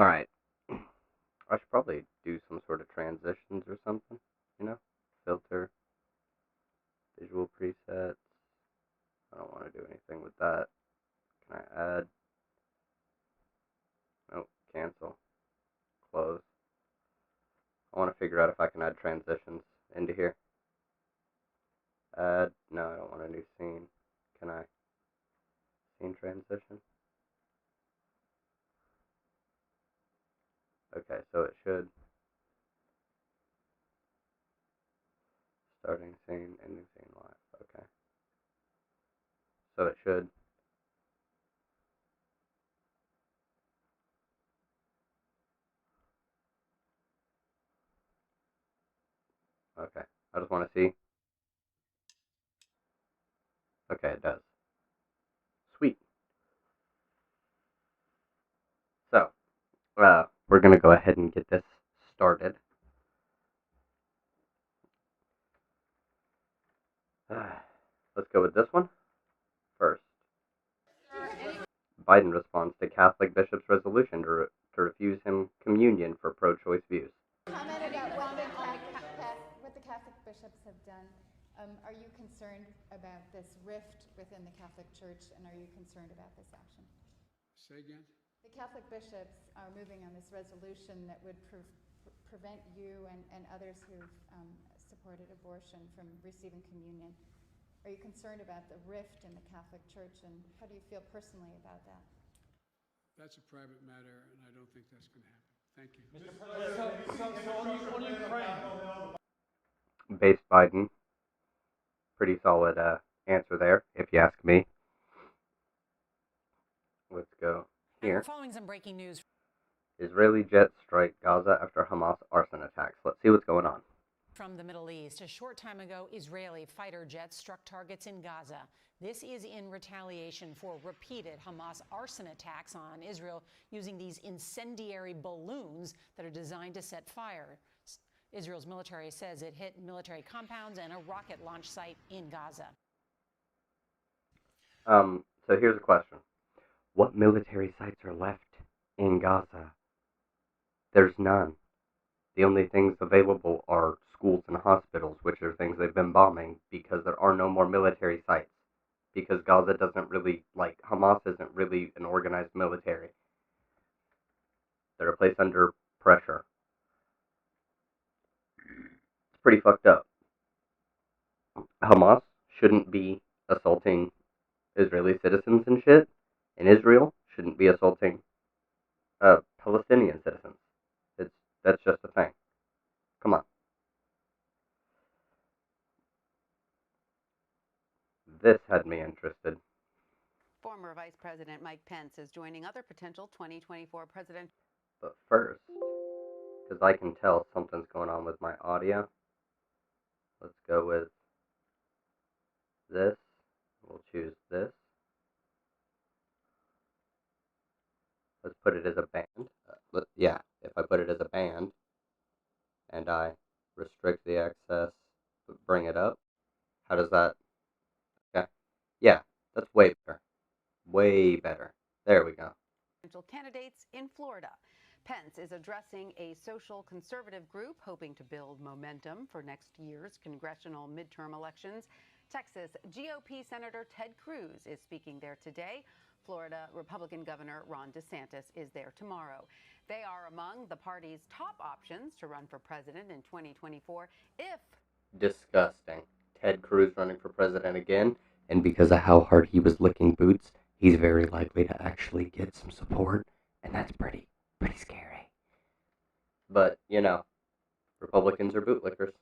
Alright. I should probably do some sort of transitions or something, you know? Filter, visual presets. I don't want to do anything with that. Can I add? Nope, cancel, close. I want to figure out if I can add transitions into here. Add, no, I don't want a new scene. Can I? Scene transition? Okay, so it should. Starting scene, ending scene live. Okay. So it should. Okay. I just want to see. Okay, it does. Sweet. So, we're going to go ahead and get this started. Let's go with this one first. Biden responds to Catholic bishop's resolution to refuse him communion for pro-choice views. Comment about what the Catholic bishops have done. Are you concerned about this rift within the Catholic Church, and are you concerned about this action? Say again? The Catholic bishops are moving on this resolution that would prevent you and others who've supported abortion from receiving communion. Are you concerned about the rift in the Catholic Church, and how do you feel personally about that? That's a private matter, and I don't think that's going to happen. Thank you. Mr. President, on Ukraine. Base Biden. Pretty solid answer there, if you ask me. Let's go here. Following some breaking news. Israeli jets strike Gaza after Hamas arson attacks. Let's see what's going on. From the Middle East, a short time ago, Israeli fighter jets struck targets in Gaza. This is in retaliation for repeated Hamas arson attacks on Israel using these incendiary balloons that are designed to set fire. Israel's military says it hit military compounds and a rocket launch site in Gaza. So here's a question. What military sites are left in Gaza? There's none. The only things available are schools and hospitals, which are things they've been bombing because there are no more military sites. Because Gaza doesn't really, Hamas isn't really an organized military. They're a place under pressure. It's pretty fucked up. Hamas shouldn't be assaulting Israeli citizens and shit, and Israel shouldn't be assaulting Palestinian citizens. That's just a thing. Come on. This had me interested. Former Vice President Mike Pence is joining other potential 2024 presidential. But first, because I can tell something's going on with my audio, let's go with this. We'll choose this. Let's put it as a band. If I put it as a band and I restrict the access, but bring it up, how does that? Okay. Yeah, that's way better. Way better. There we go. Candidates in Florida. Pence is addressing a social conservative group hoping to build momentum for next year's congressional midterm elections. Texas GOP Senator Ted Cruz is speaking there today. Florida Republican Governor Ron DeSantis is there tomorrow. They are among the party's top options to run for president in 2024 if... Disgusting. Ted Cruz running for president again, and because of how hard he was licking boots, he's very likely to actually get some support, and that's pretty scary. But, Republicans are bootlickers.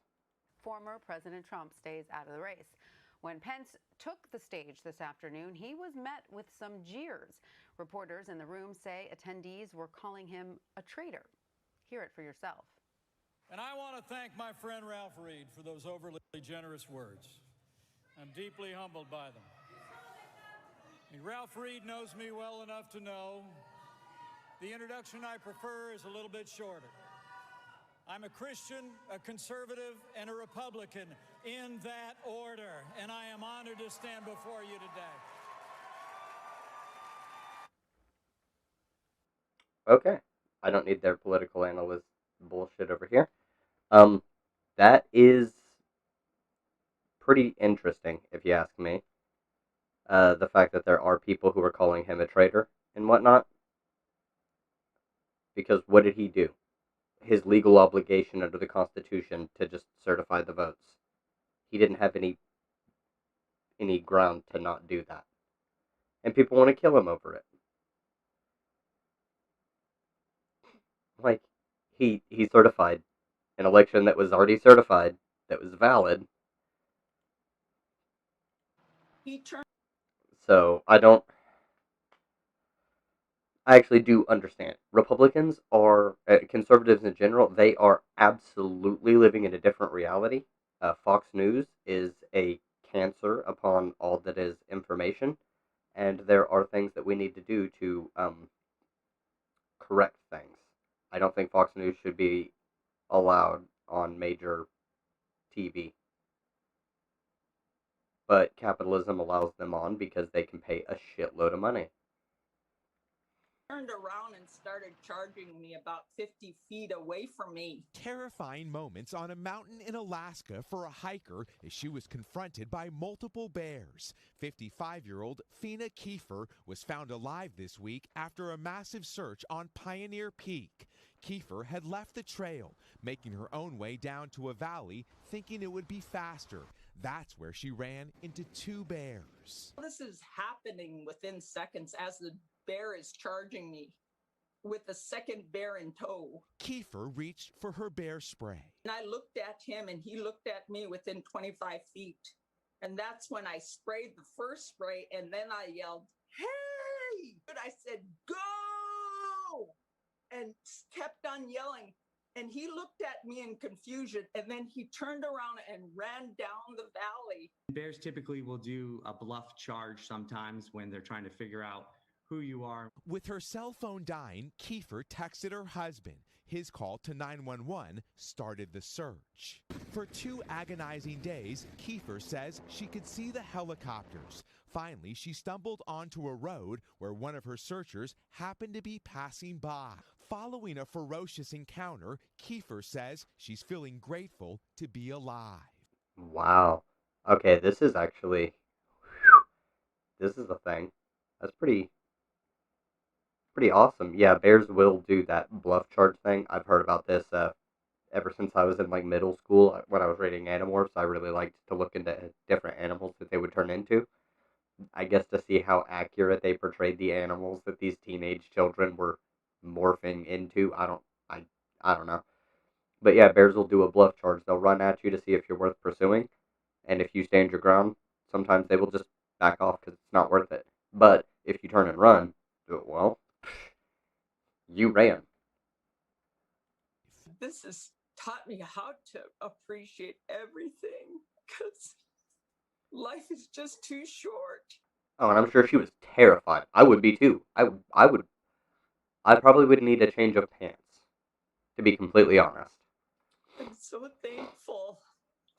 Former President Trump stays out of the race. When Pence took the stage this afternoon, he was met with some jeers. Reporters in the room say attendees were calling him a traitor. Hear it for yourself. And I want to thank my friend Ralph Reed for those overly generous words. I'm deeply humbled by them. Ralph Reed knows me well enough to know the introduction I prefer is a little bit shorter. I'm a Christian, a conservative, and a Republican in that order, and I am honored to stand before you today. Okay, I don't need their political analyst bullshit over here. That is pretty interesting, if you ask me. The fact that there are people who are calling him a traitor and whatnot. Because what did he do? His legal obligation under the Constitution to just certify the votes. He didn't have any ground to not do that. And people want to kill him over it. Like, he certified an election that was already certified, that was valid. So, I actually do understand. Republicans are, conservatives in general, they are absolutely living in a different reality. Fox News is a cancer upon all that is information, and there are things that we need to do to correct things. I don't think Fox News should be allowed on major TV, but capitalism allows them on because they can pay a shitload of money. Turned around and started charging me about 50 feet away from me. Terrifying moments on a mountain in Alaska for a hiker as she was confronted by multiple bears. 55-year-old Fina Kiefer was found alive this week after a massive search on Pioneer Peak. Kiefer had left the trail, making her own way down to a valley, thinking it would be faster. That's where she ran into two bears. This is happening within seconds as the bear is charging me with the second bear in tow. Kiefer reached for her bear spray. And I looked at him and he looked at me within 25 feet. And that's when I sprayed the first spray and then I yelled, "Hey!" And I said, "Go!" And kept on yelling. And he looked at me in confusion and then he turned around and ran down the valley. Bears typically will do a bluff charge sometimes when they're trying to figure out who you are. With her cell phone dying, Kiefer texted her husband. His call to 911 started the search. For 2 agonizing days, Kiefer says she could see the helicopters. Finally, she stumbled onto a road where one of her searchers happened to be passing by. Following a ferocious encounter, Kiefer says she's feeling grateful to be alive. Wow. Okay, this is actually... This is a thing. That's pretty awesome. Yeah, bears will do that bluff charge thing. I've heard about this ever since I was in like middle school when I was reading Animorphs. I really liked to look into different animals that they would turn into. I guess to see how accurate they portrayed the animals that these teenage children were morphing into. I don't know. But yeah, bears will do a bluff charge. They'll run at you to see if you're worth pursuing. And if you stand your ground, sometimes they will just back off because it's not worth it. But if you turn and run, well, you ran. This has taught me how to appreciate everything because life is just too short. Oh, and I'm sure she was terrified. I would be too. I probably would need a change of pants, to be completely honest. I'm so thankful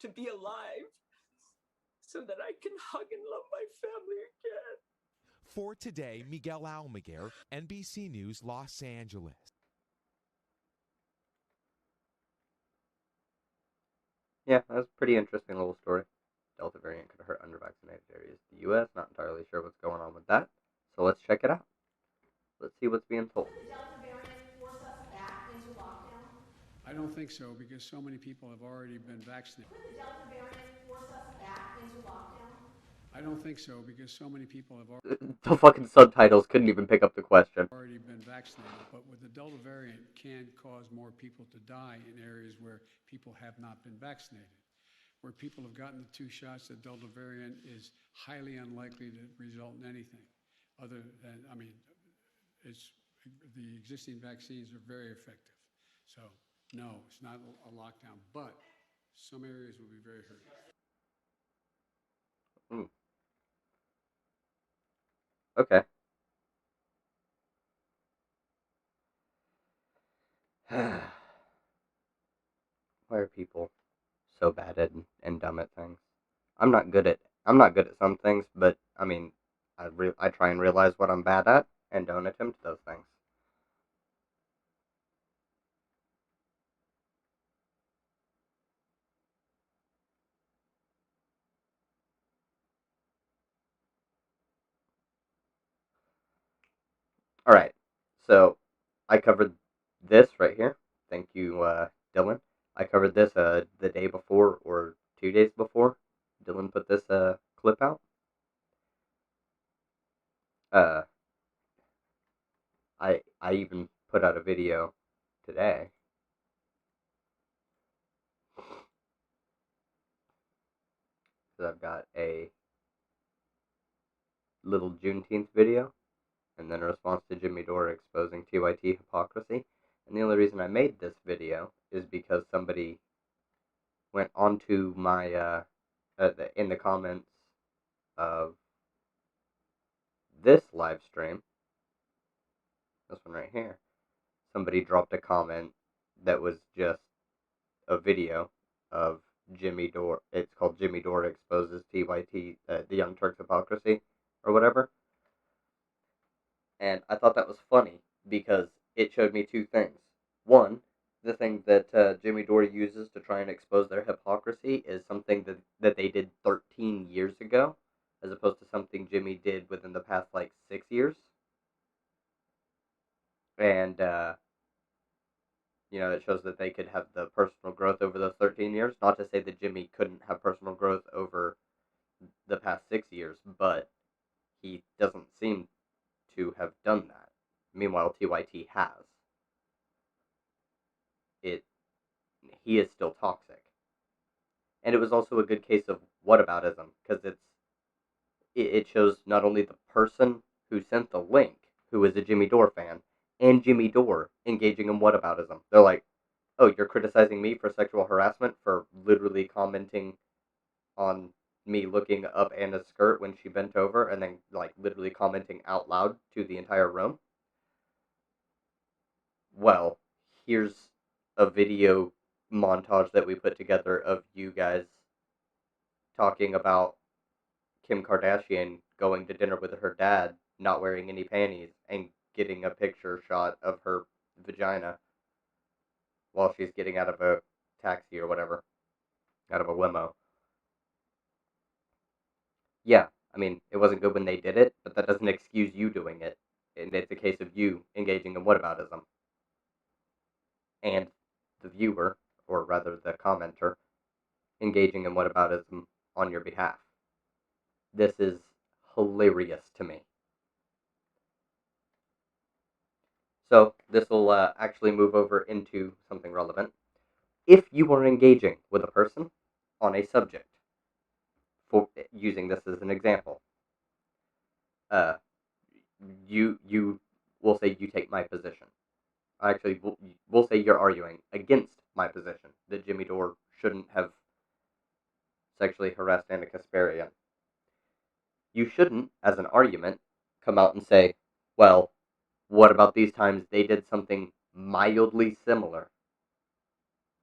to be alive so that I can hug and love my family again. For Today, Miguel Almaguer, NBC News, Los Angeles. Yeah, that's a pretty interesting little story. Delta variant could hurt undervaccinated areas of the U.S. Not entirely sure what's going on with that. So let's check it out. Let's see what's being told. Could the Delta variant force us back into lockdown? I don't think so because so many people have already been vaccinated. Could the Delta variant force us back into lockdown? I don't think so because so many people have already The fucking subtitles couldn't even pick up the question. been vaccinated. But with the Delta variant can cause more people to die in areas where people have not been vaccinated. Where people have gotten the 2 shots, the Delta variant is highly unlikely to result in anything other than, it's the existing vaccines are very effective. So, no, it's not a lockdown, but some areas will be very hurt. Okay. Why are people so bad at and dumb at things? I'm not good at some things, but I try and realize what I'm bad at and don't attempt those things. Alright, so I covered this right here. Thank you, Dylan. I covered this the day before or 2 days before. Dylan put this clip out. Uh, I even put out a video today. So I've got a little Juneteenth video, and then a response to Jimmy Dore exposing TYT hypocrisy. And the only reason I made this video is because somebody went onto my in the comments of this live stream, this one right here, somebody dropped a comment that was just a video of Jimmy Dore. It's called Jimmy Dore exposes TYT, the Young Turks hypocrisy, or whatever. And I thought that was funny because it showed me two things. One, the thing that Jimmy Dore uses to try and expose their hypocrisy is something that they did 13 years ago, as opposed to something Jimmy did within the past, 6 years. And, it shows that they could have the personal growth over those 13 years. Not to say that Jimmy couldn't have personal growth over the past 6 years, but he doesn't seem to have done that. Meanwhile, TYT has. He is still toxic. And it was also a good case of whataboutism, because it shows not only the person who sent the link, who is a Jimmy Dore fan, and Jimmy Dore engaging in whataboutism. They're like, oh, you're criticizing me for sexual harassment for literally commenting on me looking up Anna's skirt when she bent over, and then, literally commenting out loud to the entire room? Well, here's a video montage that we put together of you guys talking about Kim Kardashian going to dinner with her dad, not wearing any panties, and getting a picture shot of her vagina while she's getting out of a taxi or whatever, out of a limo. Yeah, I mean, it wasn't good when they did it, but that doesn't excuse you doing it. And it's a case of you engaging in whataboutism. And the viewer, or rather the commenter, engaging in whataboutism on your behalf. This is hilarious to me. So this will actually move over into something relevant. If you are engaging with a person on a subject, for using this as an example, you will say you take my position. Actually, we'll say you're arguing against my position that Jimmy Dore shouldn't have sexually harassed Anna Kasparian. You shouldn't, as an argument, come out and say, well, what about these times they did something mildly similar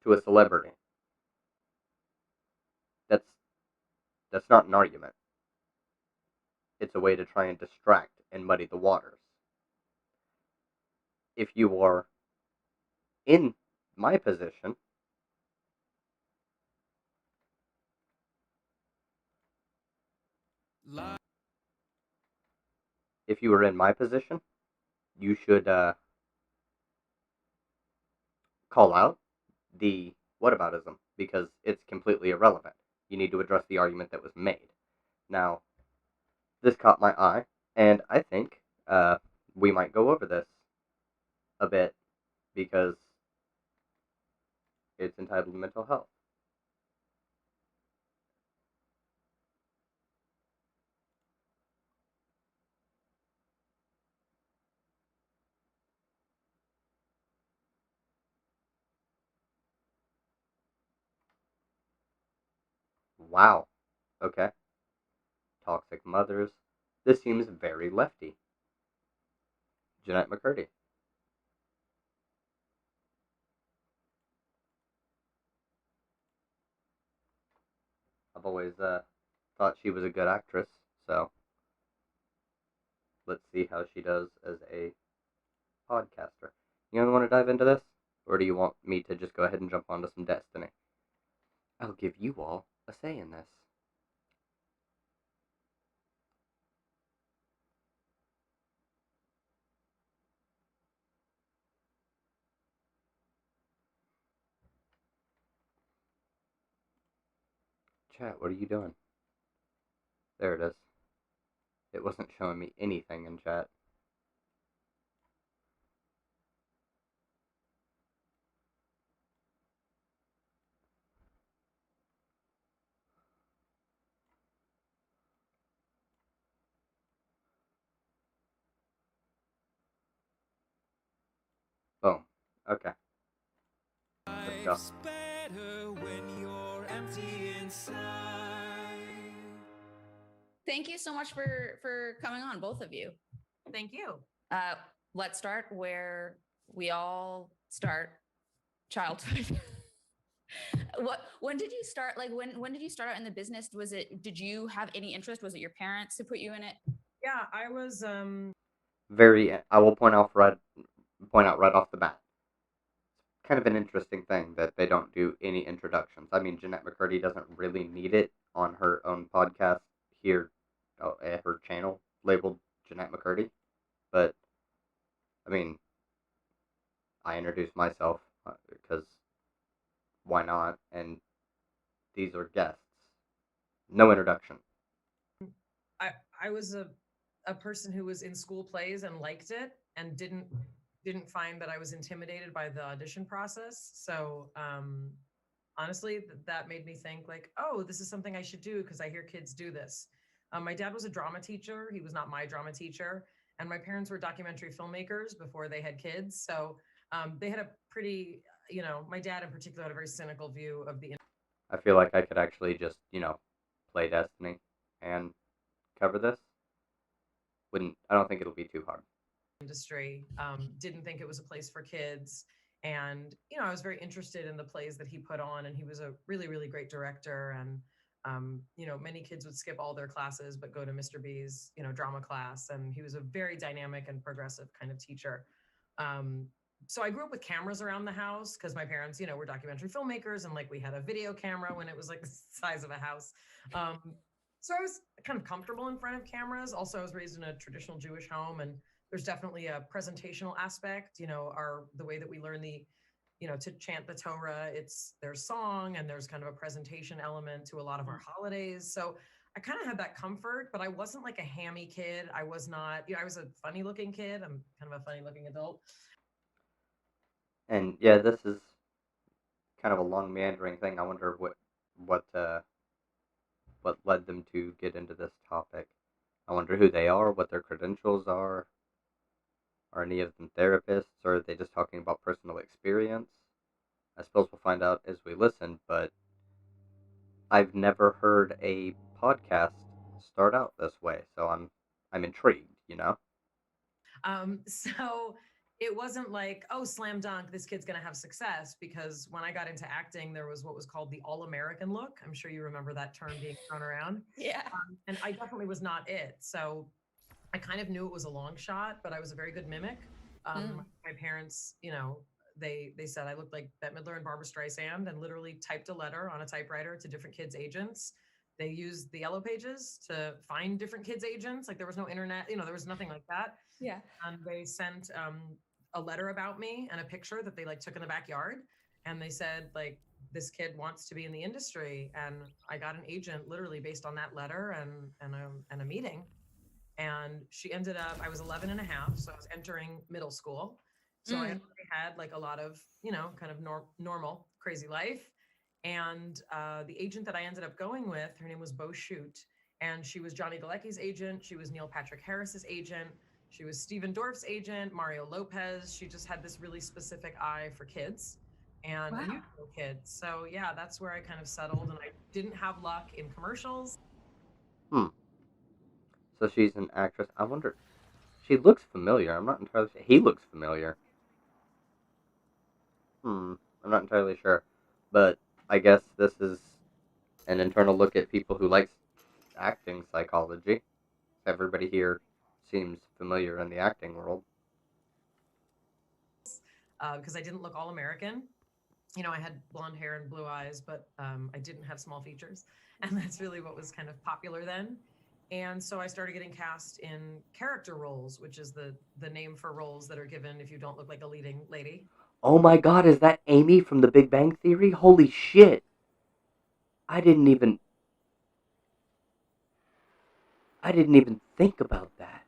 to a celebrity? That's not an argument. It's a way to try and distract and muddy the waters. If you are in my position, you should call out the whataboutism, because it's completely irrelevant. You need to address the argument that was made. Now, this caught my eye, and I think we might go over this a bit, because it's entitled Mental Health. Wow. Okay. Toxic mothers. This seems very lefty. Jeanette McCurdy. I've always thought she was a good actress, so let's see how she does as a podcaster. You want to dive into this? Or do you want me to just go ahead and jump onto some Destiny? I'll give you all a say in this. Chat, what are you doing? There it is. It wasn't showing me anything in chat. Boom. Okay. Let's go. Life's better when you're empty inside. Thank you so much for coming on, both of you. Thank you. Let's start where we all start, childhood. When did you start? Like when did you start out in the business? Did you have any interest? Was it your parents who put you in it? Yeah, I was I will point out right off the bat. Kind of an interesting thing that they don't do any introductions. I mean, Jeanette McCurdy doesn't really need it on her own podcast here at her channel labeled Jeanette McCurdy. But, I mean, I introduced myself because why not? And these are guests. No introduction. I was a person who was in school plays and liked it and didn't find that I was intimidated by the audition process. So honestly, that made me think like, oh, this is something I should do because I hear kids do this. My dad was a drama teacher. He was not my drama teacher. And my parents were documentary filmmakers before they had kids. So they had a pretty, my dad in particular had a very cynical view of the. I feel like I could actually just, play Destiny and cover this. I don't think it'll be too hard. Industry, didn't think it was a place for kids. And, I was very interested in the plays that he put on, and he was a really, really great director. And, many kids would skip all their classes, but go to Mr. B's, drama class. And he was a very dynamic and progressive kind of teacher. So I grew up with cameras around the house because my parents, were documentary filmmakers, and like we had a video camera when it was like the size of a house. So I was kind of comfortable in front of cameras. Also, I was raised in a traditional Jewish home, and there's definitely a presentational aspect, the way that we learn to chant the Torah, there's song and there's kind of a presentation element to a lot of our holidays. So I kind of had that comfort, but I wasn't like a hammy kid. I was not, I was a funny looking kid. I'm kind of a funny looking adult. And yeah, this is kind of a long meandering thing. I wonder what led them to get into this topic. I wonder who they are, what their credentials are. Are any of them therapists, or are they just talking about personal experience? I suppose we'll find out as we listen, but I've never heard a podcast start out this way, so I'm intrigued, So it wasn't like, oh, slam dunk, this kid's going to have success, because when I got into acting, there was what was called the all-American look. I'm sure you remember that term being thrown around. Yeah. And I definitely was not it. So I kind of knew it was a long shot, but I was a very good mimic. My parents, they said I looked like Bette Midler and Barbara Streisand, and literally typed a letter on a typewriter to different kids' agents. They used the Yellow Pages to find different kids' agents. Like there was no internet, there was nothing like that. Yeah. And they sent a letter about me and a picture that they like took in the backyard. And they said like, this kid wants to be in the industry. And I got an agent literally based on that letter and a meeting. And she ended up, I was 11 and a half. So I was entering middle school. So I already had like a lot of, kind of normal crazy life. And the agent that I ended up going with, her name was Bo Shoot. And she was Johnny Galecki's agent. She was Neil Patrick Harris's agent. She was Steven Dorff's agent, Mario Lopez. She just had this really specific eye for kids and unusual kids. So yeah, that's where I kind of settled, and I didn't have luck in commercials. So she's an actress. I wonder, she looks familiar. I'm not entirely sure. He looks familiar. I'm not entirely sure. But I guess this is an internal look at people who like acting psychology. Everybody here seems familiar in the acting world. Because I didn't look all American. I had blonde hair and blue eyes, but I didn't have small features. And that's really what was kind of popular then. And so I started getting cast in character roles, which is the name for roles that are given if you don't look like a leading lady. Oh my god, is that Amy from The Big Bang Theory? Holy shit! I didn't even... I didn't even think about that.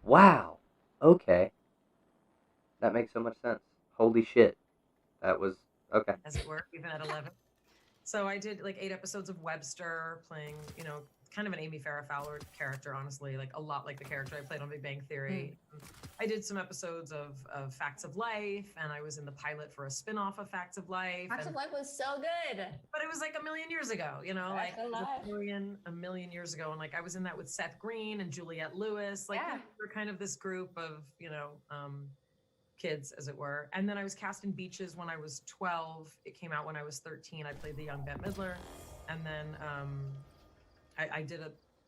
Wow. Okay. That makes so much sense. Holy shit. That was okay. As it were, even at 11. So I did like 8 episodes of Webster, playing, kind of an Amy Farrah Fowler character, honestly, like a lot like the character I played on Big Bang Theory. I did some episodes of Facts of Life, and I was in the pilot for a spin-off of Facts of Life. Facts of Life was so good. But it was like a million years ago, like Facts of Life. a million years ago. And like I was in that with Seth Green and Juliette Lewis. Like we were kind of this group of, kids, as it were. And then I was cast in Beaches when I was 12. It came out when I was 13. I played the young Bette Midler. And then I did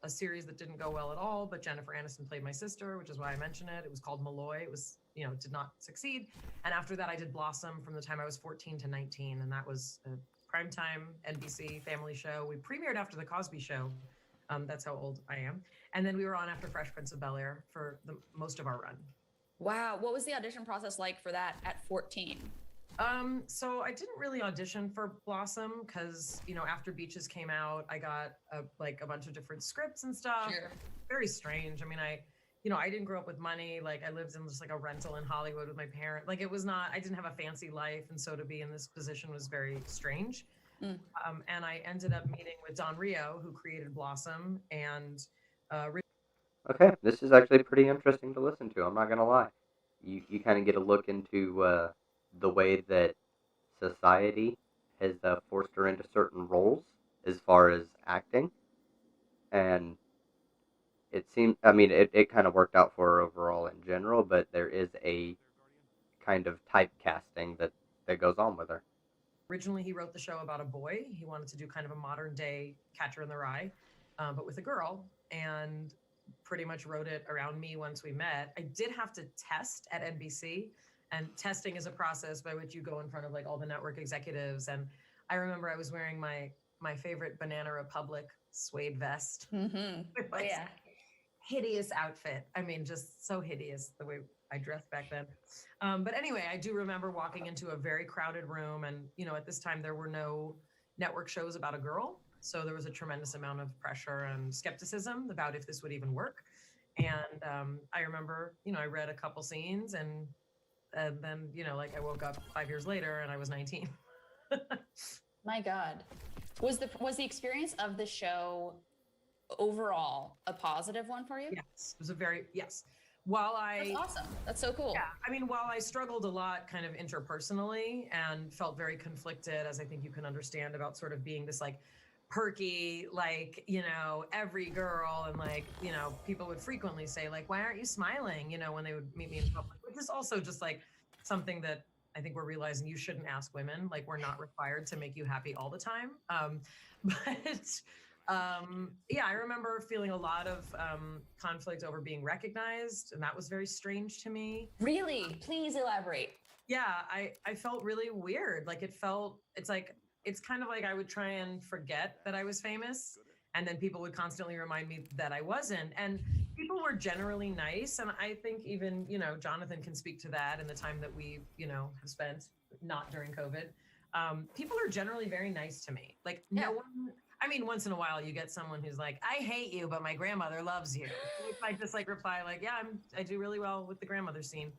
a series that didn't go well at all, but Jennifer Aniston played my sister, which is why I mention it. It was called Malloy. It was, did not succeed. And after that, I did Blossom from the time I was 14 to 19. And that was a primetime NBC family show. We premiered after The Cosby Show. That's how old I am. And then we were on after Fresh Prince of Bel-Air for most of our run. Wow. What was the audition process like for that at 14? So I didn't really audition for Blossom because, after Beaches came out, I got a bunch of different scripts and stuff. Sure. Very strange. I mean, I didn't grow up with money. Like I lived in just like a rental in Hollywood with my parents. Like I didn't have a fancy life. And so to be in this position was very strange. And I ended up meeting with Don Rio, who created Blossom, and Okay, this is actually pretty interesting to listen to. I'm not gonna lie. You kind of get a look into the way that society has forced her into certain roles as far as acting, and it seems. I mean, it kind of worked out for her overall in general, but there is a kind of typecasting that goes on with her. Originally, he wrote the show about a boy. He wanted to do kind of a modern day Catcher in the Rye, but with a girl, and pretty much wrote it around me once we met. I did have to test at NBC, and testing is a process by which you go in front of like all the network executives. And I remember I was wearing my favorite Banana Republic suede vest. Hideous outfit. I mean, just so hideous the way I dressed back then. But anyway, I do remember walking into a very crowded room, and at this time there were no network shows about a girl. So there was a tremendous amount of pressure and skepticism about if this would even work. And I remember, I read a couple scenes, and then, I woke up 5 years later and I was 19. My God. Was the experience of the show overall a positive one for you? Yes, it was yes. That's awesome. That's so cool. Yeah. I mean, while I struggled a lot kind of interpersonally and felt very conflicted, as I think you can understand, about sort of being this like perky, like, every girl, and like, people would frequently say like, why aren't you smiling? When they would meet me in public, which is also just like something that I think we're realizing you shouldn't ask women. Like, we're not required to make you happy all the time. Yeah, I remember feeling a lot of conflict over being recognized, and that was very strange to me. Really? Please elaborate. Yeah, I felt really weird. Like it's kind of like I would try and forget that I was famous, and then people would constantly remind me that I wasn't. And people were generally nice, and I think even, Jonathan can speak to that in the time that we, have spent not during COVID. People are generally very nice to me. Like no one. I mean, once in a while you get someone who's like, I hate you, but my grandmother loves you. I just like reply like, yeah, I do really well with the grandmother scene.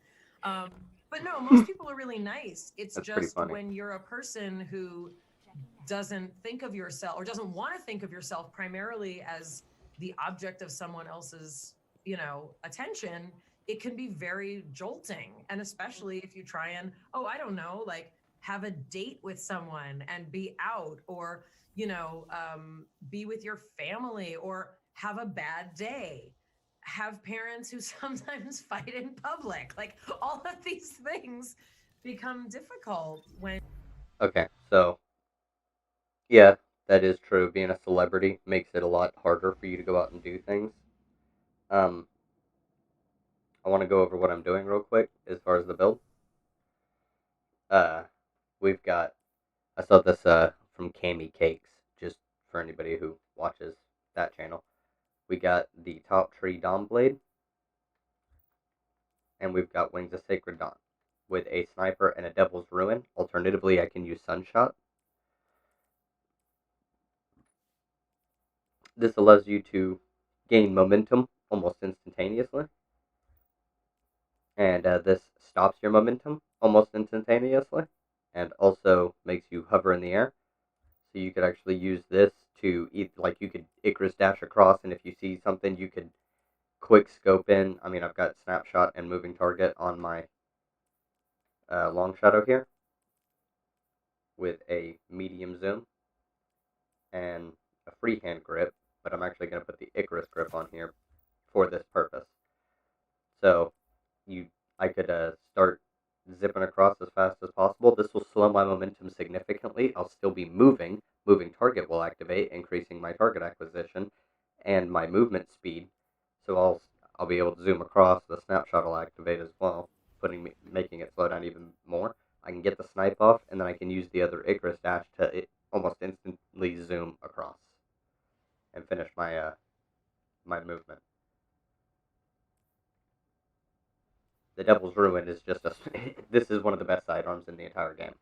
But no, most people are really nice. It's That's just when you're a person who doesn't think of yourself, or doesn't want to think of yourself primarily as the object of someone else's, attention, it can be very jolting. And especially if you try and, I don't know, like have a date with someone and be out, or, be with your family, or have a bad day, have parents who sometimes fight in public. Like all of these things become difficult when. Okay, so yeah, that is true. Being a celebrity makes it a lot harder for you to go out and do things. I want to go over what I'm doing real quick as far as the build. We've got, I saw this from Cami Cakes, just for anybody who watches that channel. We got the Top Tree Dawn Blade, and we've got Wings of Sacred Dawn with a sniper and a Devil's Ruin. Alternatively, I can use Sunshot. This allows you to gain momentum almost instantaneously. And this stops your momentum almost instantaneously. And also makes you hover in the air. So you could actually use this to, like, you could Icarus dash across, and if you see something, you could quick scope in. I mean, I've got snapshot and moving target on my long shadow here with a medium zoom and a freehand grip, but I'm actually going to put the Icarus grip on here for this purpose. So I could start zipping across as fast as possible. This will slow my momentum significantly. I'll still be moving. Moving target will activate, increasing my target acquisition and my movement speed. So I'll be able to zoom across. The snapshot will activate as well, making it slow down even more. I can get the snipe off, and then I can use the other Icarus dash to almost instantly zoom across and finish my my movement. The Devil's Ruin is just this is one of the best sidearms in the entire game.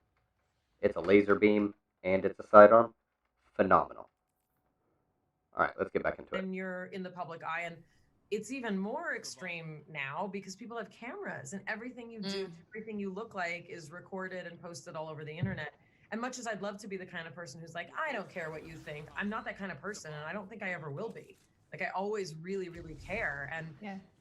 It's a laser beam, and it's a sidearm. Phenomenal. Alright, let's get back into it. And you're in the public eye, and it's even more extreme now because people have cameras, and everything you do, everything you look like is recorded and posted all over the internet. And much as I'd love to be the kind of person who's like, I don't care what you think, I'm not that kind of person, and I don't think I ever will be. Like, I always really, really care. And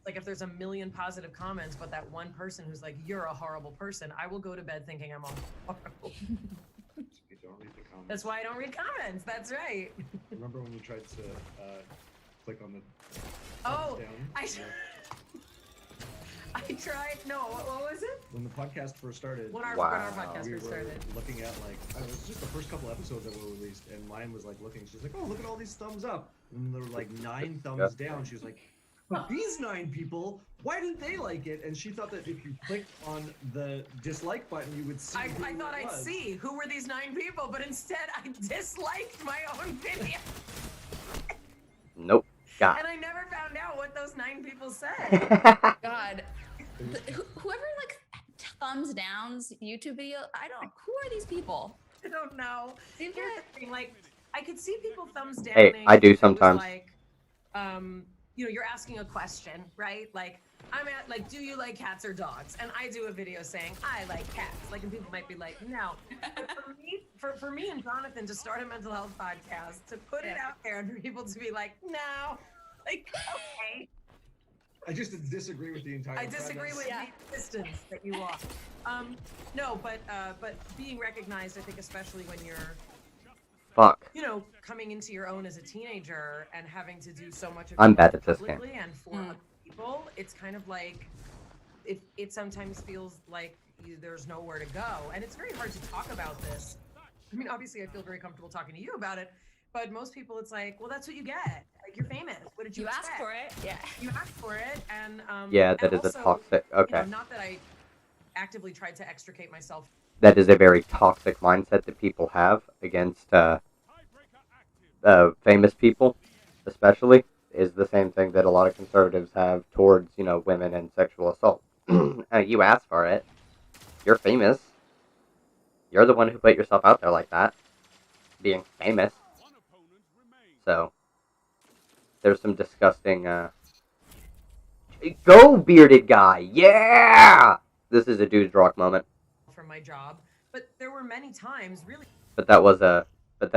like, if there's a million positive comments, but that one person who's like, you're a horrible person, I will go to bed thinking I'm horrible. You don't read the comments. That's why I don't read comments. That's right. Remember when you tried to click on the Oh, down? I tried. No, what was it? When the podcast first started, When our podcast first started, looking at it was just the first couple episodes that were released, and mine was like looking. She's like, "Oh, look at all these thumbs up," and there were like 9 thumbs down. She was like, "But these 9 people, why didn't they like it?" And she thought that if you clicked on the dislike button, you would see. I thought I'd see who were these 9 people, but instead I disliked my own video. Nope. God. And I never found out what those 9 people said. God. Whoever like thumbs downs YouTube video, who are these people? I don't know. Here's the thing, like, I could see people thumbs down. Hey, I do sometimes. Like, you're asking a question, right? Like, do you like cats or dogs? And I do a video saying, I like cats. Like, and people might be like, no. But for me and Jonathan to start a mental health podcast, to put it out there and for people to be like, no, like, okay. I just disagree with the entire. I disagree with the distance that you walk. No, but being recognized, I think, especially when you're, coming into your own as a teenager and having to do so much of I'm bad at this game. And for other people, it's kind of like it sometimes feels like there's nowhere to go, and it's very hard to talk about this. I mean, obviously, I feel very comfortable talking to you about it. But most people, it's like, well, that's what you get. Like, you're famous. What did you expect? Ask for it. Yeah. You asked for it, and yeah, that and is also, a toxic. Okay. Not that I actively tried to extricate myself. That is a very toxic mindset that people have against famous people, especially, is the same thing that a lot of conservatives have towards, women and sexual assault. You asked for it. You're famous. You're the one who put yourself out there like that, being famous. So, there's some disgusting, Go, bearded guy! Yeah! This is a dude's rock moment. From my job, but there were many times, really. But that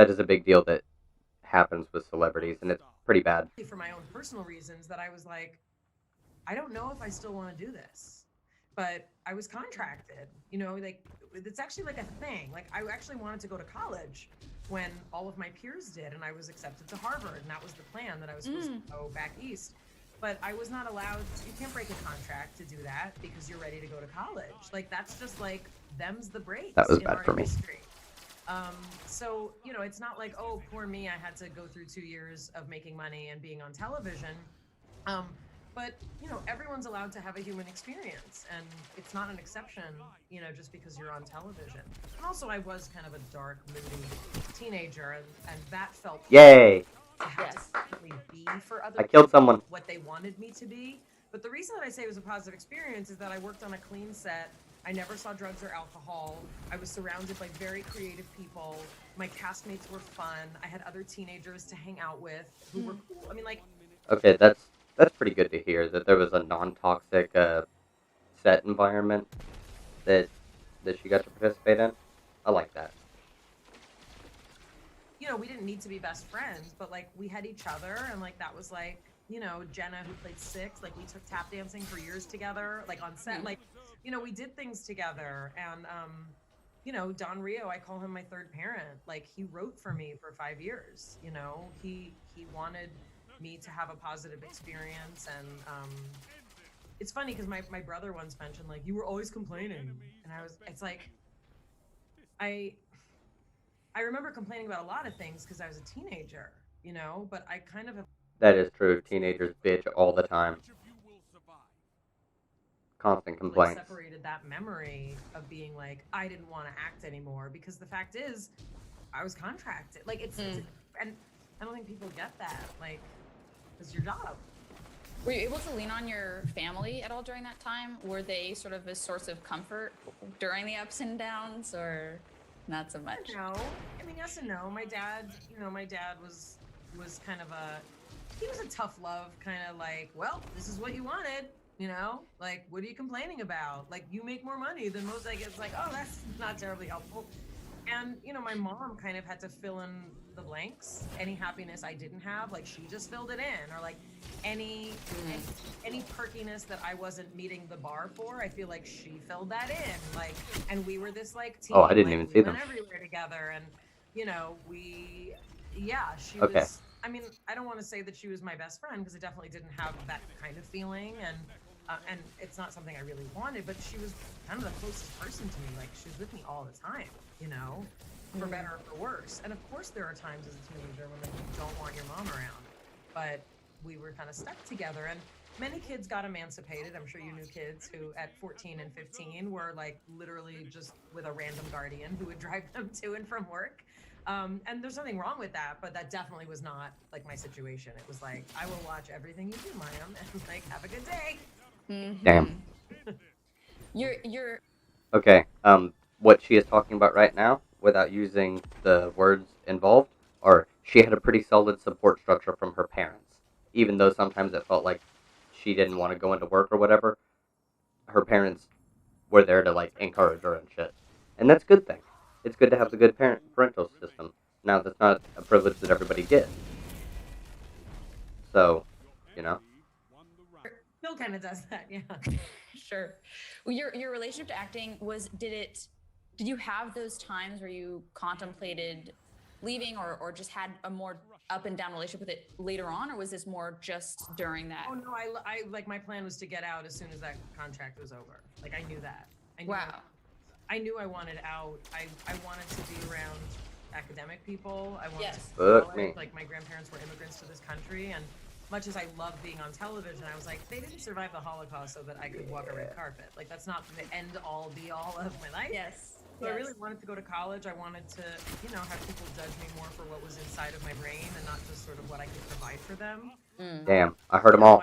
is a big deal that happens with celebrities, and it's pretty bad. For my own personal reasons, that I was like, I don't know if I still want to do this, but I was contracted. Like, it's actually like a thing. Like, I actually wanted to go to college when all of my peers did, and I was accepted to Harvard, and that was the plan, that I was supposed to go back east. But I was not allowed to, you can't break a contract to do that because you're ready to go to college. Like, that's just like, them's the breaks. That was in bad our for me. industry. So, it's not like, oh, poor me, I had to go through 2 years of making money and being on television. But, everyone's allowed to have a human experience, and it's not an exception, just because you're on television. And also, I was kind of a dark, moody teenager, and that felt... Yay! To have to really be for other I killed people someone. what they wanted me to be. But the reason that I say it was a positive experience is that I worked on a clean set I never saw drugs or alcohol. I was surrounded by very creative people. My castmates were fun. I had other teenagers to hang out with who were cool. I mean, like, Okay, that's pretty good to hear that there was a non-toxic set environment that she got to participate in. I like that. you know, we didn't need to be best friends, but like we had each other, and like that was like, you know, Jenna who played Six, like we took tap dancing for years together, like on set, like, you know, we did things together. And you know, Don Rio, I call him my third parent. Like he wrote for me for 5 years. You know, he wanted me to have a positive experience. And it's funny because my brother once mentioned like you were always complaining, and it's like I remember complaining about a lot of things because I was a teenager, you know, but I kind of have That is true. Teenagers bitch all the time. Constant like complaints. separated that memory of being like, I didn't want to act anymore, because the fact is I was contracted. Like it's and I don't think people get that. Like, it's your job. Were you able to lean on your family at all during that time? Were they sort of a source of comfort during the ups and downs, or not so much? No, I mean, yes and no. My dad, you know, my dad was kind of he was a tough love, kind of like, well, this is what you wanted, you know, like, what are you complaining about? Like, you make more money than most. Like, it's like, oh, that's not terribly helpful. And, you know, my mom kind of had to fill in the blanks. Any happiness I didn't have, like, she just filled it in. Or like any perkiness that I wasn't meeting the bar for, I feel like she filled that in. Like, and we were this like team. Oh, I didn't like, even we see went them. everywhere together. And, you know, she Okay. was, I mean, I don't want to say that she was my best friend, because I definitely didn't have that kind of feeling. And it's not something I really wanted, but she was kind of the closest person to me. Like, she was with me all the time, you know, for better or for worse. And of course there are times as a teenager when like, you don't want your mom around, but we were kind of stuck together. And many kids got emancipated. I'm sure you knew kids who at 14 and 15 were like literally just with a random guardian who would drive them to and from work. And there's nothing wrong with that, but that definitely was not like my situation. It was like, I will watch everything you do, Mayam, and like, have a good day. Damn. You're Okay. What she is talking about right now, without using the words involved, or she had a pretty solid support structure from her parents. Even though sometimes it felt like she didn't want to go into work or whatever, her parents were there to like encourage her and shit. And that's a good thing. It's good to have the good parental system. Now that's not a privilege that everybody gets. So, you know. Bill kind of does that, yeah. Sure. Well, your relationship to acting did you have those times where you contemplated leaving, or just had a more up and down relationship with it later on, or was this more just during that? Oh no, I like, my plan was to get out as soon as that contract was over. Like, I knew that. I knew I wanted out. I wanted to be around academic people. I wanted to Fuck me. like, my grandparents were immigrants to this country, and much as I love being on television, I was like, they didn't survive the Holocaust so that I could walk a red carpet. Like, that's not the end all be all of my life. Yes. So I really wanted to go to college. I wanted to, you know, have people judge me more for what was inside of my brain and not just sort of what I could provide for them. Damn, I heard them all.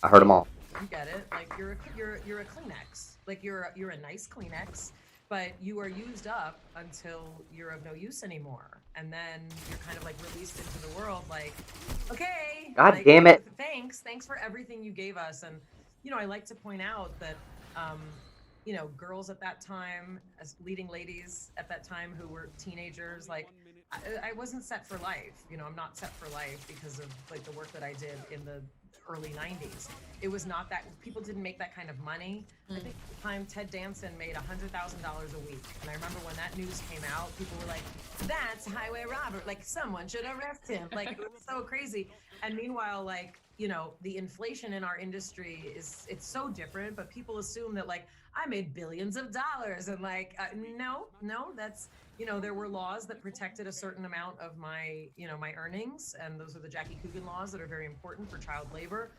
I heard them all. You get it? Like, you're a Kleenex. Like, you're a nice Kleenex, but you are used up until you're of no use anymore. And then you're kind of like released into the world like, okay. God like, damn it. Thanks for everything you gave us. And, you know, I like to point out that, you know, girls at that time, as leading ladies at that time who were teenagers, like, I wasn't set for life. You know, I'm not set for life because of like the work that I did in the early 90s. It was not that, people didn't make that kind of money. I think at the time Ted Danson made $100,000 a week. And I remember when that news came out, people were like, that's highway robber. Like, someone should arrest him. Like, it was so crazy. And meanwhile, like, you know, the inflation in our industry it's so different, but people assume that like, I made billions of dollars. And like, no, that's, you know, there were laws that protected a certain amount of my, you know, my earnings. And those are the Jackie Coogan laws that are very important for child labor.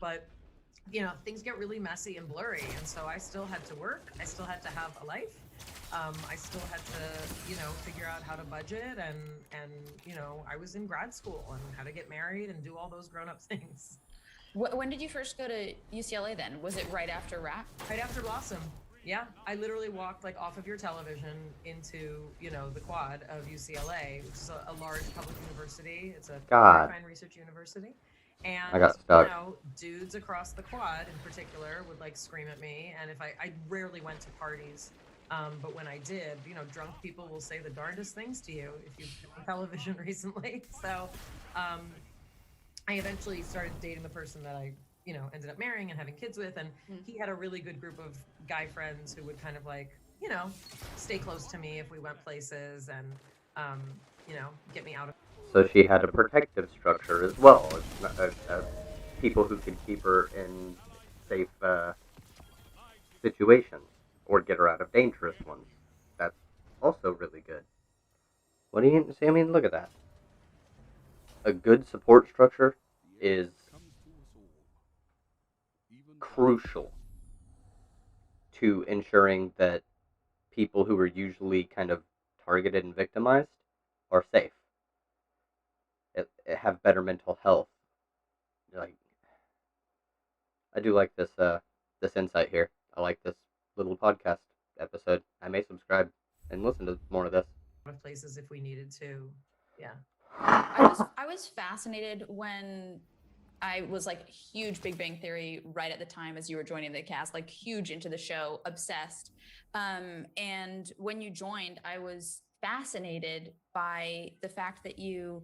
But, you know, things get really messy and blurry. And so I still had to work. I still had to have a life. I still had to, you know, figure out how to budget and, you know, I was in grad school and how to get married and do all those grown-up things. When did you first go to UCLA then? Was it right after RAC? Right after Blossom. Yeah, I literally walked like off of your television into, you know, the quad of UCLA, which is a large public university. It's a God. fine research university. I And, got stuck. you know, dudes across the quad in particular would like scream at me. And if I rarely went to parties, but when I did, you know, drunk people will say the darndest things to you if you've been on television recently. So I eventually started dating the person that I, you know, ended up marrying and having kids with. And he had a really good group of guy friends who would kind of like, you know, stay close to me if we went places and, you know, get me out of. So she had a protective structure as well, people who could keep her in safe situations or get her out of dangerous ones. That's also really good. What do you see? I mean, look at that. A good support structure is crucial to ensuring that people who are usually kind of targeted and victimized are safe. Have better mental health. Like, I do like this this insight here. I like this little podcast episode. I may subscribe and listen to more of this. Places if we needed to. Yeah. I was fascinated when I was like huge Big Bang Theory right at the time as you were joining the cast, like huge into the show, obsessed. And when you joined, I was fascinated by the fact that you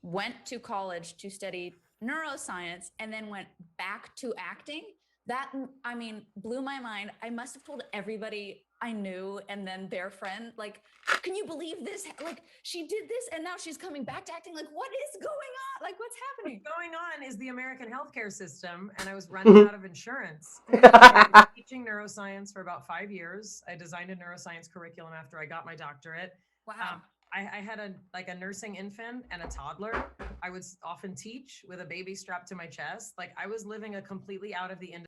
went to college to study neuroscience and then went back to acting. That, I mean, blew my mind. I must have told everybody I knew and then their friend, like, can you believe this? Like, she did this and now she's coming back to acting. Like, what is going on? Like, what's happening? What's going on is the American healthcare system, and I was running out of insurance. I was teaching neuroscience for about 5 years. I designed a neuroscience curriculum after I got my doctorate. Wow. I had a nursing infant and a toddler. I would often teach with a baby strapped to my chest. Like, I was living a completely out of the industry.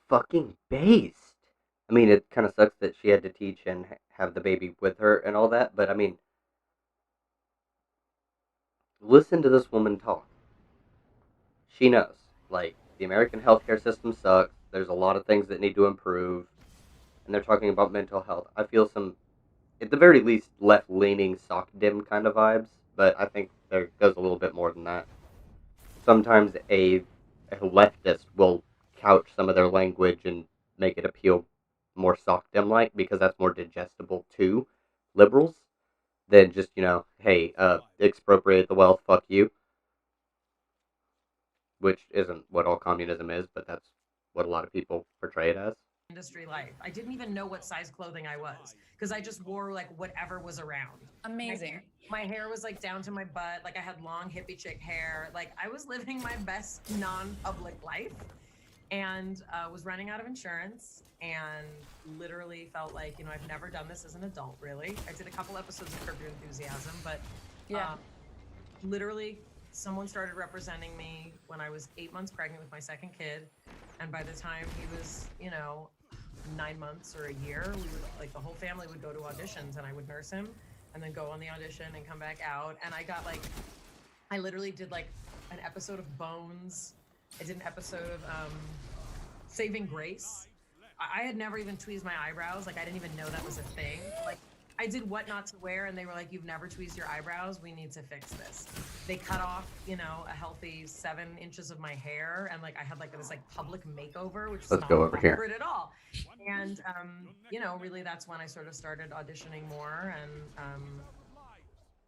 Fucking based. I mean, it kind of sucks that she had to teach and have the baby with her and all that, but I mean, listen to this woman talk. She knows. Like, the American healthcare system sucks. There's a lot of things that need to improve. And they're talking about mental health. I feel some, at the very least, left-leaning sock dim kind of vibes, but I think there goes a little bit more than that. Sometimes a leftist will couch some of their language and make it appeal more sock dim like because that's more digestible to liberals than just, you know, hey, expropriate the wealth, fuck you. Which isn't what all communism is, but that's what a lot of people portray it as. Industry life. I didn't even know what size clothing I was because I just wore like whatever was around. Amazing. My hair was like down to my butt. Like I had long hippie chick hair. Like I was living my best non-public life and was running out of insurance and literally felt like, you know, I've never done this as an adult really. I did a couple episodes of Curb Your Enthusiasm, but literally someone started representing me when I was 8 months pregnant with my second kid. And by the time he was, you know, 9 months or a year, we would, like, the whole family would go to auditions and I would nurse him and then go on the audition and come back out. And I got like, I literally did like an episode of Bones. I did an episode of Saving Grace. I had never even tweezed my eyebrows. Like, I didn't even know that was a thing. Like, I did What Not to Wear, and they were like, you've never tweezed your eyebrows. We need to fix this. They cut off, you know, a healthy 7 inches of my hair, and like I had like this like public makeover, which is not awkward at all. And you know, really, that's when I sort of started auditioning more, and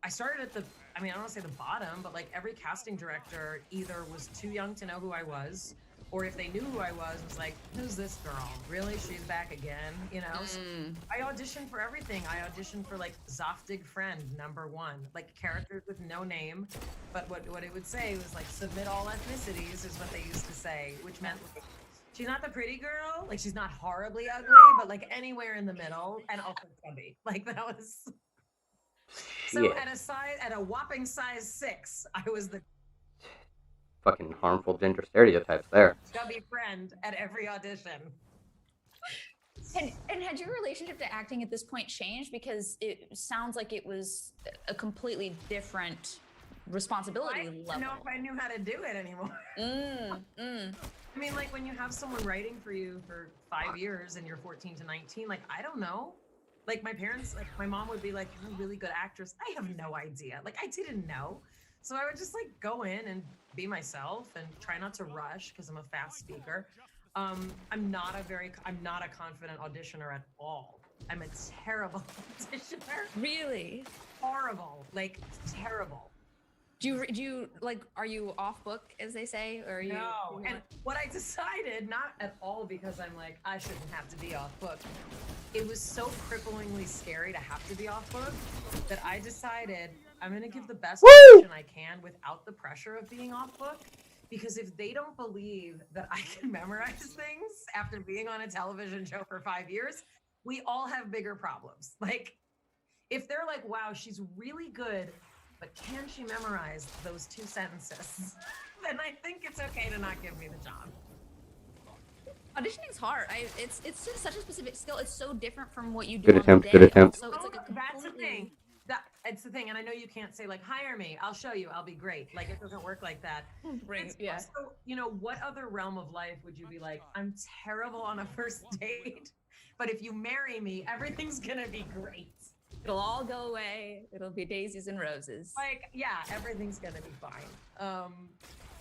I started at the, I mean, I don't want to say the bottom, but like every casting director either was too young to know who I was, or if they knew who I was like, who's this girl? Really? She's back again? You know? So I auditioned for everything. I auditioned for like Zoftig Friend #1, like characters with no name. But what it would say was like, submit all ethnicities is what they used to say, which meant like, she's not the pretty girl, like she's not horribly ugly, but like anywhere in the middle, and also chubby. Like that was. So at a whopping size 6, I was the fucking harmful gender stereotypes there. chubby friend at every audition. And had your relationship to acting at this point changed? Because it sounds like it was a completely different responsibility I didn't level. know if I knew how to do it anymore. I mean, like when you have someone writing for you for 5 years and you're 14 to 19, like I don't know. Like my parents, like my mom would be like, "You're a really good actress." I have no idea. Like I didn't know. So I would just like go in and be myself and try not to rush because I'm a fast speaker. I'm not a confident auditioner at all. I'm a terrible auditioner. Really? Horrible. Like terrible. Do you like, are you off book, as they say, or are you? No. And what I decided, not at all because I'm like, I shouldn't have to be off book. It was so cripplingly scary to have to be off book that I decided I'm going to give the best audition I can without the pressure of being off book. Because if they don't believe that I can memorize things after being on a television show for 5 years, we all have bigger problems. Like, if they're like, wow, she's really good, but can she memorize those 2 sentences? Then I think it's okay to not give me the job. Auditioning's hard. It's just such a specific skill. It's so different from what you do Good on attempt, the good day. attempt. Also, it's like a That's the completely... thing. It's the thing, and I know you can't say like, hire me, I'll show you, I'll be great. Like it doesn't work like that. Yeah. So, you know, what other realm of life would you be like, I'm terrible on a first date, but if you marry me, everything's gonna be great. It'll all go away. It'll be daisies and roses. Like, yeah, everything's gonna be fine.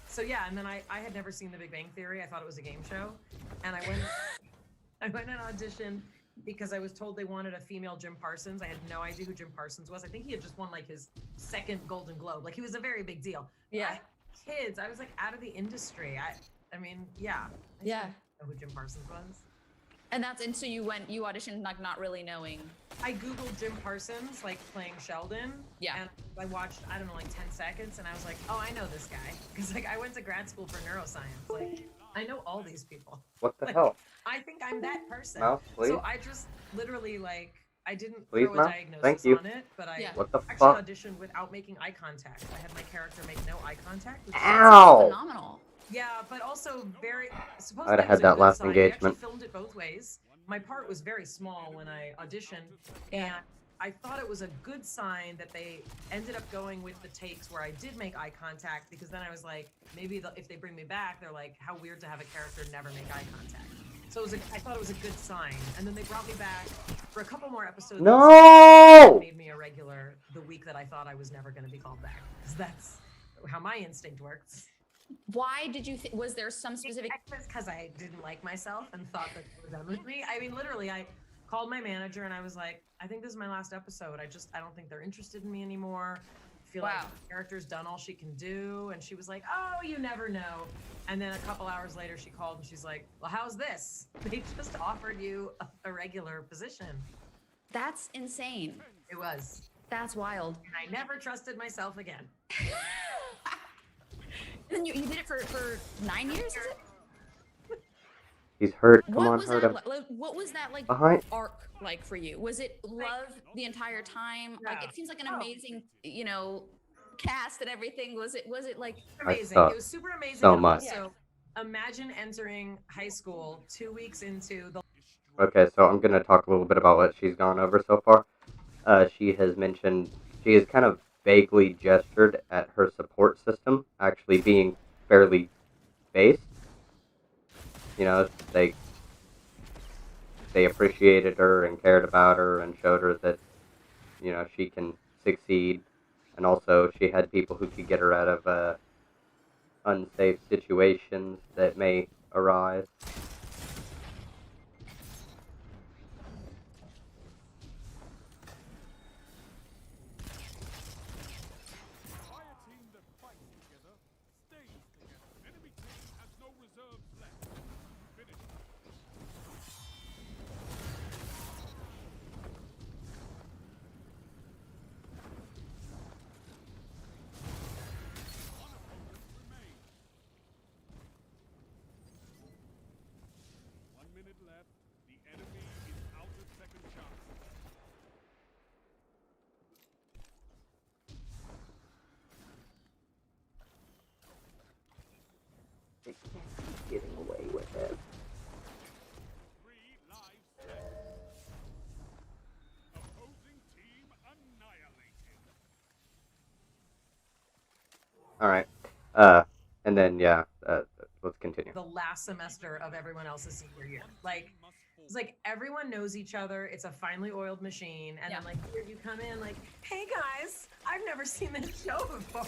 So yeah, and then I had never seen The Big Bang Theory. I thought it was a game show, and I went and auditioned because I was told they wanted a female Jim Parsons. I had no idea who Jim Parsons was. I think he had just won like his 2nd Golden Globe. Like he was a very big deal. Yeah. Kids, I was like out of the industry. I mean, yeah. I Yeah. didn't know who Jim Parsons was. And so you auditioned like not really knowing. I Googled Jim Parsons, like playing Sheldon. Yeah. And I watched, I don't know, like 10 seconds, and I was like, oh, I know this guy. Because like I went to grad school for neuroscience. Like I know all these people. What the Like, hell? I think I'm that person. Mouse, please. So I just literally like I didn't Please, throw a Mouse. diagnosis Thank you. on it, but I What the actually fuck? auditioned without making eye contact. I had my character make no eye contact. Which Ow! Phenomenal. Yeah, but also very. I'd have had that last engagement. I filmed it both ways. My part was very small when I auditioned, and I thought it was a good sign that they ended up going with the takes where I did make eye contact, because then I was like, maybe if they bring me back, they're like, how weird to have a character never make eye contact. So I thought it was a good sign, and then they brought me back for a couple more episodes. No! Made me a regular the week that I thought I was never going to be called back, because that's how my instinct works. Why did you was there some specific? Because I didn't like myself and thought that they were done with me. I mean, literally, I called my manager and I was like, I think this is my last episode. I don't think they're interested in me anymore. I feel like the character's done all she can do. And she was like, oh, you never know. And then a couple hours later, she called and she's like, well, how's this? They just offered you a regular position. That's insane. It was. That's wild. And I never trusted myself again. And then you did it for 9 years, is it? He's hurt. Come What on, was hurt that him. like? What was that like Behind- arc like for you? Was it love the entire time? Like it seems like an amazing, cast and everything. Was it like amazing? suck It was super amazing. so and much. Also, imagine entering high school 2 weeks into the. Okay, so I'm gonna talk a little bit about what she's gone over so far. She has kind of vaguely gestured at her support system actually being fairly based. You know, they appreciated her and cared about her and showed her that, she can succeed. And also, she had people who could get her out of unsafe situations that may arise. All right. And then let's continue. The last semester of everyone else's senior year. Like, it's like everyone knows each other. It's a finely oiled machine. And then like here you come in like, hey guys, I've never seen this show before,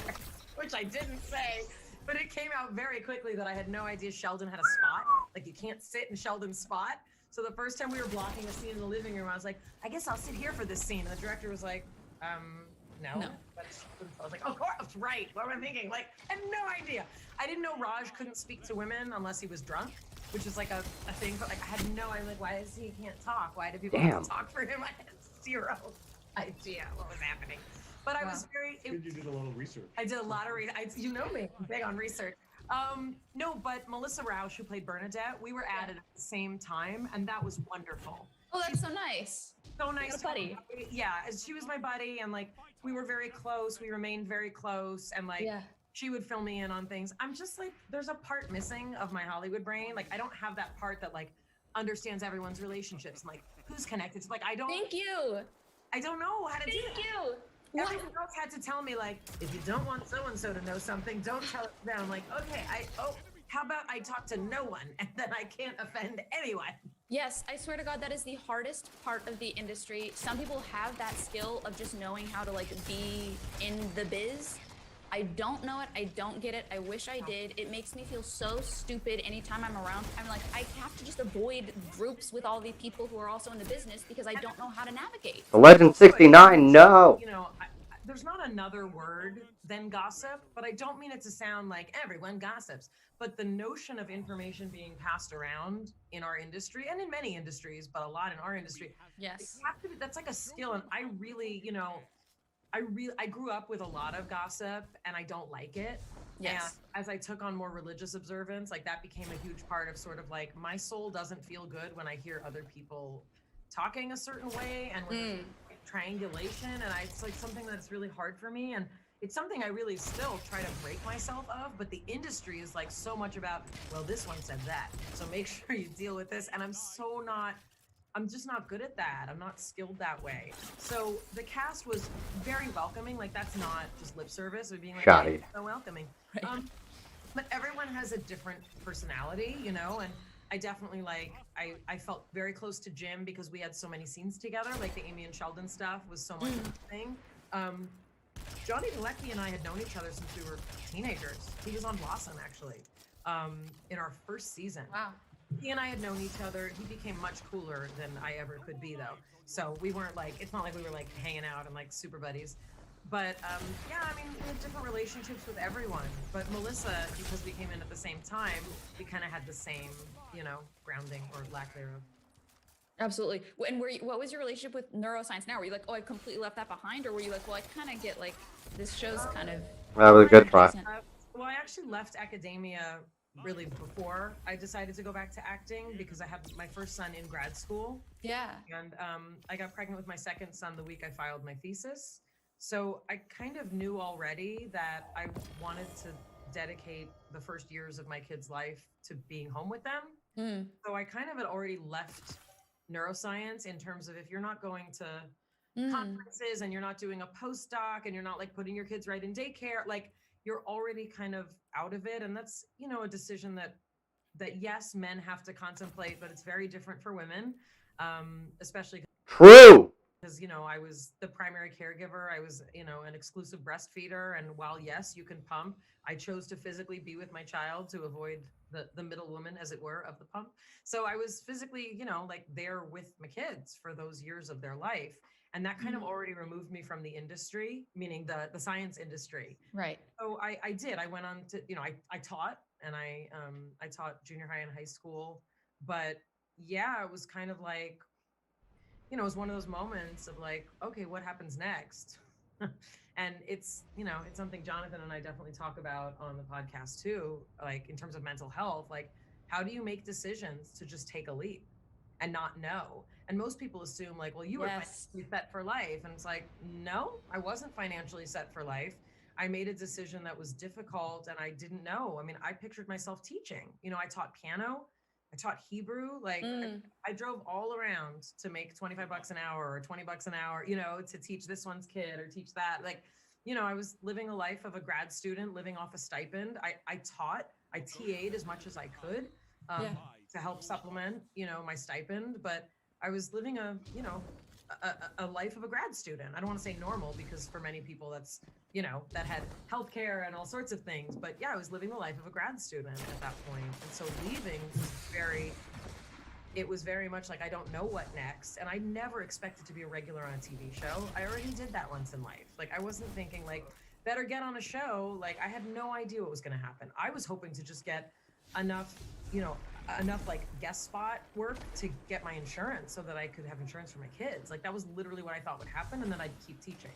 which I didn't say, but it came out very quickly that I had no idea Sheldon had a spot. Like you can't sit in Sheldon's spot. So the first time we were blocking a scene in the living room, I was like, I guess I'll sit here for this scene. And the director was like, no. I was like, of course, right. What am I thinking? Like, I had no idea. I didn't know Raj couldn't speak to women unless he was drunk, which is like a thing. But like, I had no idea. Like, why is he can't talk? Why do people have to talk for him? I had zero idea what was happening. But I was very. You did a lot of research. I did a lot of research. You know me, I'm big on research. No, but Melissa Rausch, who played Bernadette, we were added at the same time, and that was wonderful. Oh, that's so nice. So nice. What a buddy. Yeah, she was my buddy, and like we were very close. We remained very close, and like she would fill me in on things. I'm just like, there's a part missing of my Hollywood brain. Like I don't have that part that like understands everyone's relationships and like who's connected. Like I don't. Thank you. I don't know how to do that. Thank you. Everyone else had to tell me like, if you don't want so and so to know something, don't tell it to them. I'm like, okay, how about I talk to no one and then I can't offend anyone? Yes, I swear to God, that is the hardest part of the industry. Some people have that skill of just knowing how to like be in the biz. I don't know it. I don't get it. I wish I did. It makes me feel so stupid anytime I'm around. I'm like, I have to just avoid groups with all these people who are also in the business because I don't know how to navigate. The Legend 69, no. You know, there's not another word than gossip, but I don't mean it to sound like everyone gossips. But the notion of information being passed around in our industry and in many industries, but a lot in our industry, yes, that's like a skill. And I really, you know, I grew up with a lot of gossip and I don't like it. Yes. And as I took on more religious observance, like that became a huge part of sort of like my soul doesn't feel good when I hear other people talking a certain way and when triangulation. And it's like something that's really hard for me. And it's something I really still try to break myself of, but the industry is like so much about, well, this one said that, so make sure you deal with this. And I'm just not good at that. I'm not skilled that way. So the cast was very welcoming. Like that's not just lip service or being like, hey, so welcoming. Right. But everyone has a different personality, you know, and I definitely like, I felt very close to Jim because we had so many scenes together. Like the Amy and Sheldon stuff was so much of a thing. Johnny Galecki and I had known each other since we were teenagers. He was on Blossom actually, in our first season. Wow. He and I had known each other. He became much cooler than I ever could be though. So we weren't like, it's not like we were like hanging out and like super buddies. But yeah, I mean, we had different relationships with everyone. But Melissa, because we came in at the same time, we kind of had the same, you know, grounding or lack thereof. Absolutely. And what was your relationship with neuroscience now? Were you like, oh, I completely left that behind? Or were you like, well, I kind of get like, this show's kind of... That was a good try. Well, I actually left academia really before I decided to go back to acting because I had my first son in grad school. Yeah. And I got pregnant with my second son the week I filed my thesis. So I kind of knew already that I wanted to dedicate the first years of my kid's life to being home with them. So I kind of had already left neuroscience in terms of if you're not going to conferences and you're not doing a postdoc and you're not like putting your kids right in daycare, like you're already kind of out of it. And that's, you know, a decision that yes, men have to contemplate, but it's very different for women, especially true. Because, you know, I was the primary caregiver. I was, you know, an exclusive breastfeeder. And while, yes, you can pump, I chose to physically be with my child to avoid the middle woman, as it were, of the pump. So I was physically, you know, like there with my kids for those years of their life. And that kind of already removed me from the industry, meaning the science industry. Right. So I did. I went on to, you know, I taught and I taught junior high and high school. But yeah, it was kind of like, you know, it was one of those moments of like, okay, what happens next? And it's, you know, it's something Jonathan and I definitely talk about on the podcast too, like in terms of mental health, like how do you make decisions to just take a leap and not know? And most people assume like, well, you were financially set for life. And it's like, no, I wasn't financially set for life. I made a decision that was difficult and I didn't know. I mean, I pictured myself teaching, you know, I taught piano, I taught Hebrew, like I drove all around to make $25 an hour or $20 an hour, you know, to teach this one's kid or teach that. Like I was living a life of a grad student, living off a stipend. I taught, I TA'd as much as I could to help supplement, my stipend. But I was living a life of a grad student. I don't want to say normal because for many people that's, that had healthcare and all sorts of things. But yeah, I was living the life of a grad student at that point. And so leaving was very much like, I don't know what next. And I never expected to be a regular on a TV show. I already did that once in life. Like, I wasn't thinking like, better get on a show. Like, I had no idea what was going to happen. I was hoping to just get enough like guest spot work to get my insurance so that I could have insurance for my kids. Like, that was literally what I thought would happen. And then I'd keep teaching.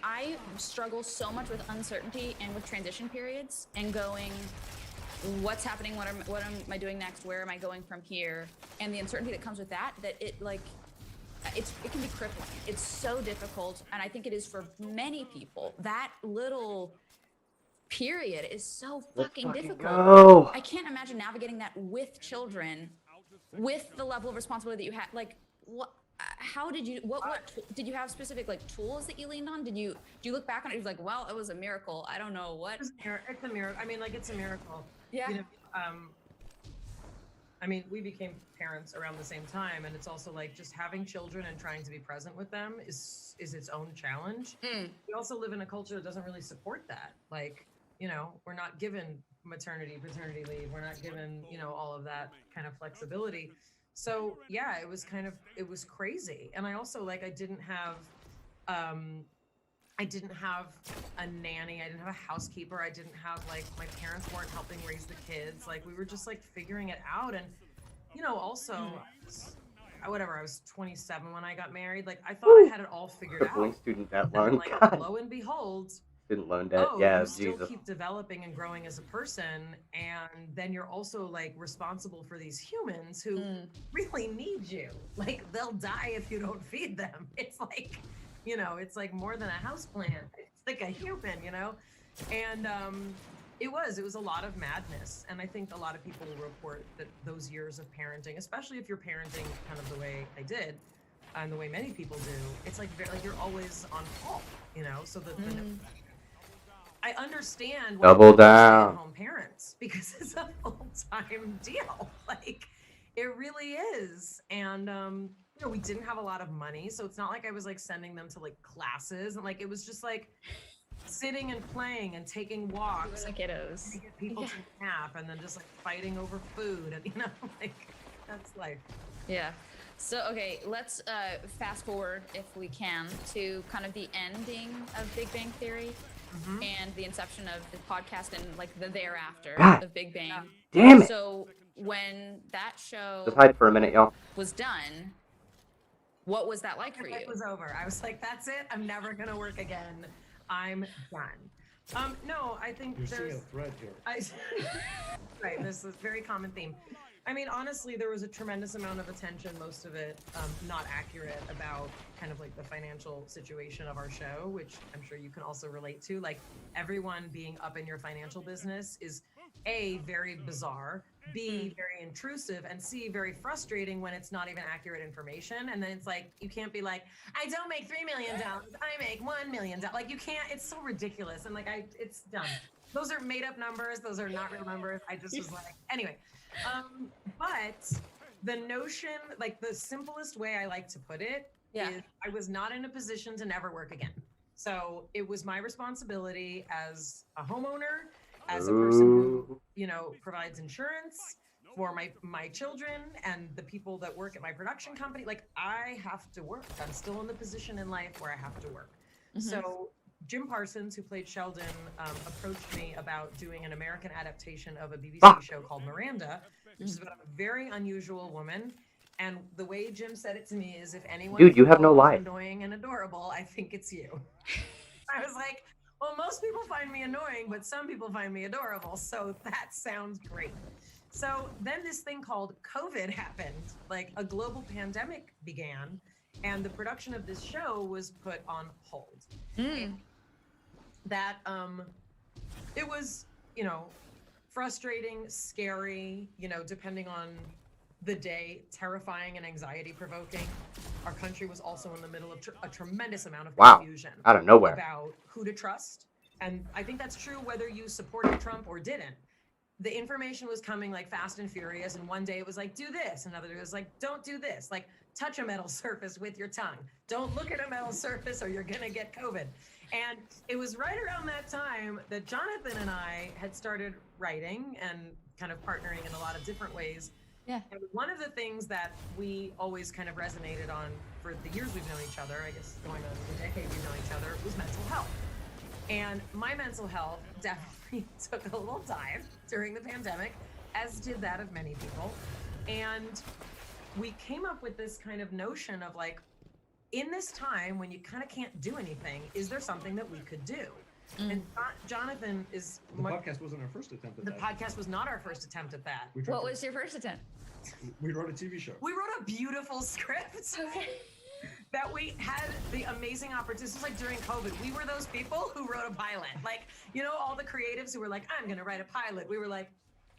I struggle so much with uncertainty and with transition periods and going, what's happening? What am I doing next? Where am I going from here? And the uncertainty that comes with that it can be crippling. It's so difficult. And I think it is for many people. That little period is so fucking difficult. Go. I can't imagine navigating that with children, with the level of responsibility that you had. Like, how did you, did you have specific like tools that you leaned on? Do you look back on it? You're like, well, it was a miracle. I don't know what. It's a miracle. I mean, like, it's a miracle. Yeah. I mean, we became parents around the same time, and it's also like just having children and trying to be present with them is its own challenge. We also live in a culture that doesn't really support that. Like, we're not given maternity, paternity leave. We're not given, all of that kind of flexibility. So yeah, it was crazy. And I also I didn't have a nanny. I didn't have a housekeeper. I didn't have my parents weren't helping raise the kids. Like, we were just figuring it out. And, also I was 27 when I got married. Like, I thought I had it all figured out. Student debt loan. Lo and behold, student loan debt. Yeah, you still Jesus. keep developing and growing as a person, and then you're also responsible for these humans who really need you. Like, they'll die if you don't feed them. It's it's more than a house plant. It's like a human, and it was a lot of madness. And I think a lot of people will report that those years of parenting, especially if you're parenting kind of the way I did and the way many people do, it's you're always on call, so I understand why Double down. stay-at-home parents, because it's a full-time deal. It really is. And we didn't have a lot of money, so it's not like I was sending them to classes, and it was just sitting and playing and taking walks, kiddos, to get people to nap, and then just fighting over food, and that's life. Yeah. So, okay, let's fast forward, if we can, to kind of the ending of Big Bang Theory and the inception of the podcast and the thereafter of Big Bang. Damn it. So when that show Just hide for a minute, y'all. was done, what was that like for you? It was over. I was like, that's it. I'm never going to work again. I'm done. No, I think You're there's seeing a thread here. Right, this is a very common theme. I mean, honestly, there was a tremendous amount of attention, most of it not accurate, about kind of the financial situation of our show, which I'm sure you can also relate to. Everyone being up in your financial business is A, very bizarre, B, very intrusive, and C, very frustrating when it's not even accurate information. And then it's you can't be I don't make $3 million, I make $1 million. You can't, it's so ridiculous. And it's dumb. Those are made up numbers. Those are not real numbers. I just was anyway. But the notion, the simplest way I like to put it is I was not in a position to never work again. So it was my responsibility as a homeowner, as a person who, provides insurance for my children and the people that work at my production company. I have to work. I'm still in the position in life where I have to work. So Jim Parsons, who played Sheldon, approached me about doing an American adaptation of a BBC show called Miranda, which is about a very unusual woman. And the way Jim said it to me is, if anyone Dude, you have no is life. annoying and adorable, I think it's you. I was like, well, most people find me annoying, but some people find me adorable. So that sounds great. So then this thing called COVID happened, a global pandemic began, and the production of this show was put on hold. That it was frustrating, scary, depending on the day terrifying and anxiety provoking, our country was also in the middle of a tremendous amount of Wow. confusion Out of nowhere. about who to trust. And I think that's true whether you supported Trump or didn't. The information was coming like fast and furious. And one day it was like, do this. Another day it was like, don't do this. Like, touch a metal surface with your tongue. Don't look at a metal surface or you're going to get COVID. And it was right around that time that Jonathan and I had started writing and kind of partnering in a lot of different ways. Yeah. And one of the things that we always kind of resonated on for the years we've known each other, I guess going on the decade we've known each other, was mental health. And my mental health definitely took a little dive during the pandemic, as did that of many people. And we came up with this kind of notion of like, in this time when you kind of can't do anything, is there something that we could do? And Jonathan is... The podcast wasn't our first attempt at that. The podcast was not our first attempt at that. What was your first attempt? We wrote a TV show. We wrote a beautiful script. Okay. That we had the amazing opportunity. This was like during COVID. We were those people who wrote a pilot. Like, you know, all the creatives who were like, I'm going to write a pilot. We were like,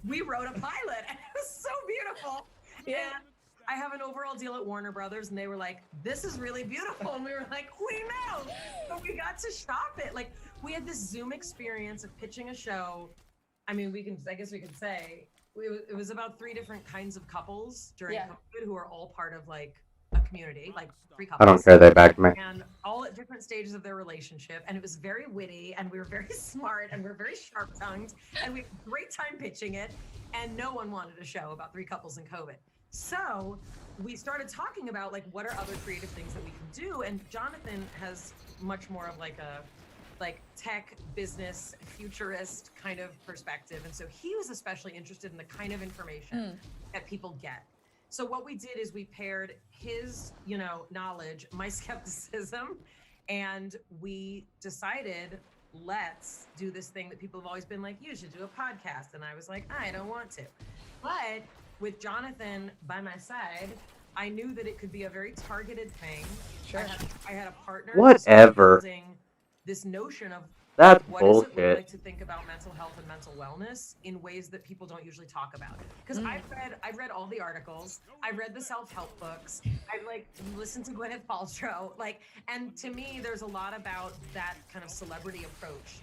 we wrote a pilot. And it was so beautiful. Yeah. And I have an overall deal at Warner Brothers, and they were like, this is really beautiful. And we were like, we know. But we got to shop it. Like, we had this Zoom experience of pitching a show. I mean, I guess we could say it was about 3 different kinds of couples during COVID who are all part of like a community, like 3 couples. I don't care, they backed me. And all at different stages of their relationship. And it was very witty, and we were very smart, and we were very sharp-tongued, and we had a great time pitching it. And no one wanted a show about 3 couples in COVID. So we started talking about like, what are other creative things that we can do? And Jonathan has much more of like a tech, business, futurist kind of perspective. And so he was especially interested in the kind of information that people get. So what we did is we paired his, knowledge, my skepticism, and we decided, let's do this thing that people have always been like, you should do a podcast. And I was like, I don't want to. But with Jonathan by my side, I knew that it could be a very targeted thing. Sure. I had a partner. Whatever. Building this notion of that's what bullshit. Does it look like to think about mental health and mental wellness in ways that people don't usually talk about. Because I've read all the articles, I've read the self-help books, I've like listened to Gwyneth Paltrow, and to me, there's a lot about that kind of celebrity approach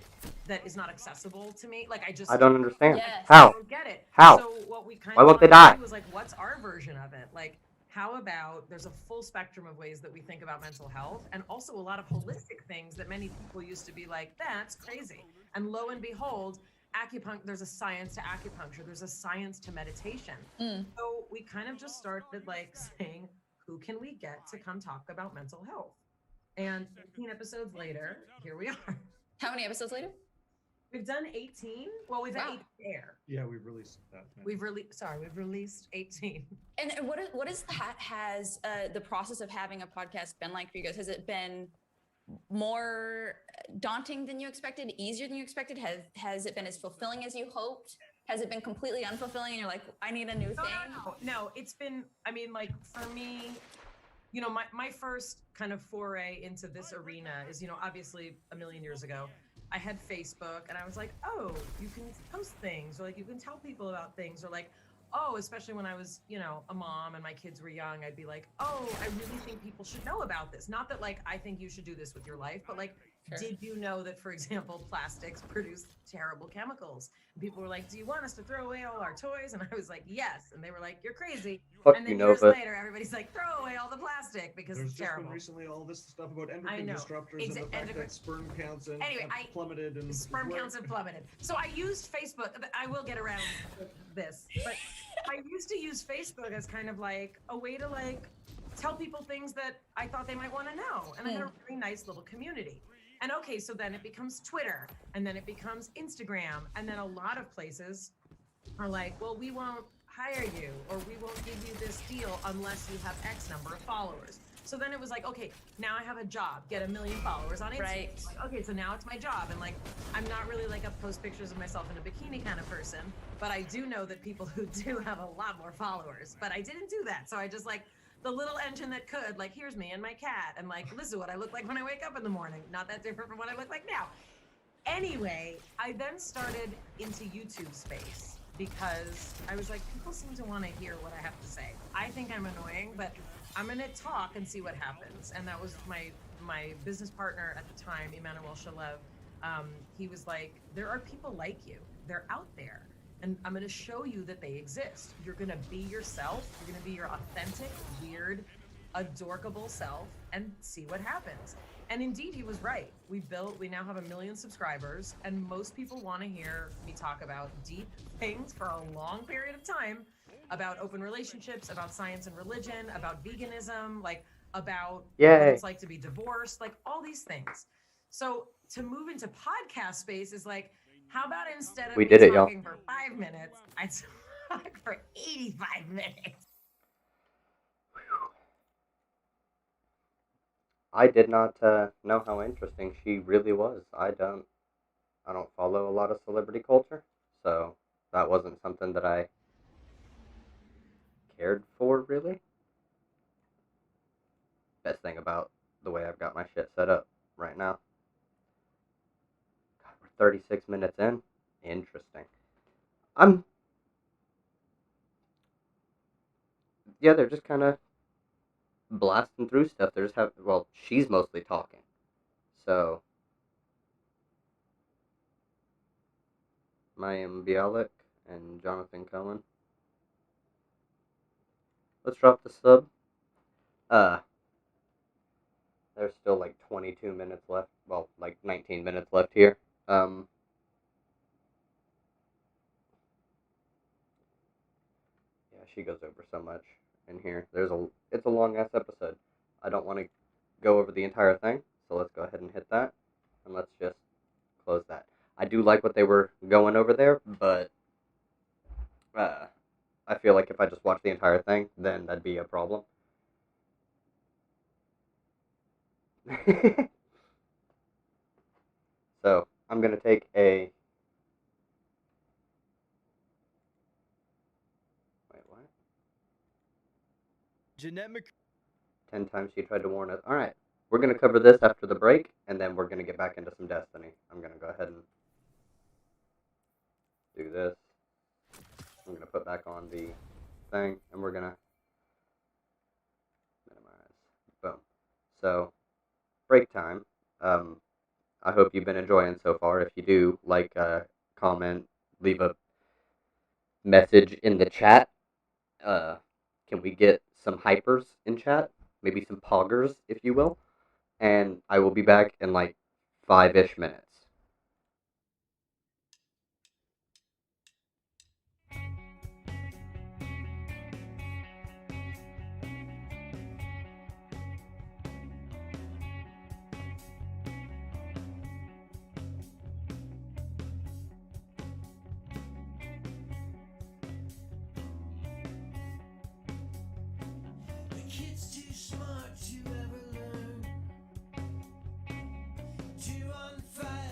that is not accessible to me. I don't understand. Yes. How? I don't get it. How? So what we kind Why of won't they wanted to die? do was like, what's our version of it? Like, how about there's a full spectrum of ways that we think about mental health, and also a lot of holistic things that many people used to be like, that's crazy. And lo and behold, there's a science to acupuncture, there's a science to meditation. So we kind of just started like saying, who can we get to come talk about mental health? And 15 episodes later, here we are. How many episodes later? We've done 18. Well, we've done 8 air. Yeah, we've released that. We've released 18. And has the process of having a podcast been like for you guys? Has it been more daunting than you expected, easier than you expected? Has it been as fulfilling as you hoped? Has it been completely unfulfilling and you're like, I need a new thing? No, it's been, for me, my first kind of foray into this arena is, obviously a million years ago. I had Facebook and I was like, oh, you can post things, or like you can tell people about things, or like, oh, especially when I was, a mom and my kids were young, I'd be like, oh, I really think people should know about this. Not that like, I think you should do this with your life, but like, did you know that, for example, plastics produce terrible chemicals? And people were like, do you want us to throw away all our toys? And I was like, yes. And they were like, you're crazy. Fuck and then you, years Nova. later, everybody's like, throw away all the plastic because There's it's just terrible. been recently all this stuff about endocrine disruptors and the fact that sperm counts have plummeted. And Sperm counts have plummeted. So I used Facebook. I will get around to this, but I used to use Facebook as kind of like a way to like tell people things that I thought they might want to know. And I had a really nice little community. And okay, so then it becomes Twitter, and then it becomes Instagram, and then a lot of places are like, well, we won't hire you, or we won't give you this deal unless you have X number of followers. So then it was like, okay, now I have a job, get 1 million followers on Instagram. Right. Like, okay, so now it's my job. And like, I'm not really like a post pictures of myself in a bikini kind of person, but I do know that people who do have a lot more followers, but I didn't do that. So I just like, the little engine that could, like, here's me and my cat, and like, this is what I look like when I wake up in the morning. Not that different from what I look like now. Anyway, I then started into YouTube space because I was like, people seem to want to hear what I have to say. I think I'm annoying, but I'm going to talk and see what happens. And that was my business partner at the time, Emmanuel Shalev. He was like, there are people like you. They're out there. And I'm going to show you that they exist. You're going to be yourself. You're going to be your authentic, weird, adorkable self and see what happens. And indeed, he was right. We now have 1 million subscribers, and most people want to hear me talk about deep things for a long period of time, about open relationships, about science and religion, about veganism, like about what it's like to be divorced, like all these things. So to move into podcast space is like, how about instead of me talking for 5 minutes, I talk for 85 minutes? I did not know how interesting she really was. I don't follow a lot of celebrity culture, so that wasn't something that I cared for, really. Best thing about the way I've got my shit set up right now. God, we're 36 minutes in. Interesting. Yeah, they're just kind of blasting through stuff. They're just she's mostly talking. So, Mayim Bialik and Jonathan Cohen. Let's drop the sub. There's still like 22 minutes left. Well, like 19 minutes left here. Yeah, she goes over so much in here. It's a long ass episode. I don't want to go over the entire thing, so let's go ahead and hit that, and let's just close that. I do like what they were going over there, but I feel like if I just watch the entire thing, then that'd be a problem. So, I'm going to take a... Wait, what? Jeanette 10 times she tried to warn us. Alright, we're going to cover this after the break, and then we're going to get back into some Destiny. I'm going to go ahead and do this. I'm going to put back on the thing, and we're going to minimize. Boom. So, break time. I hope you've been enjoying so far. If you do, like, comment, leave a message in the chat. Can we get some hypers in chat? Maybe some poggers, if you will. And I will be back in like 5-ish minutes. The kid's too smart to ever learn to on fire.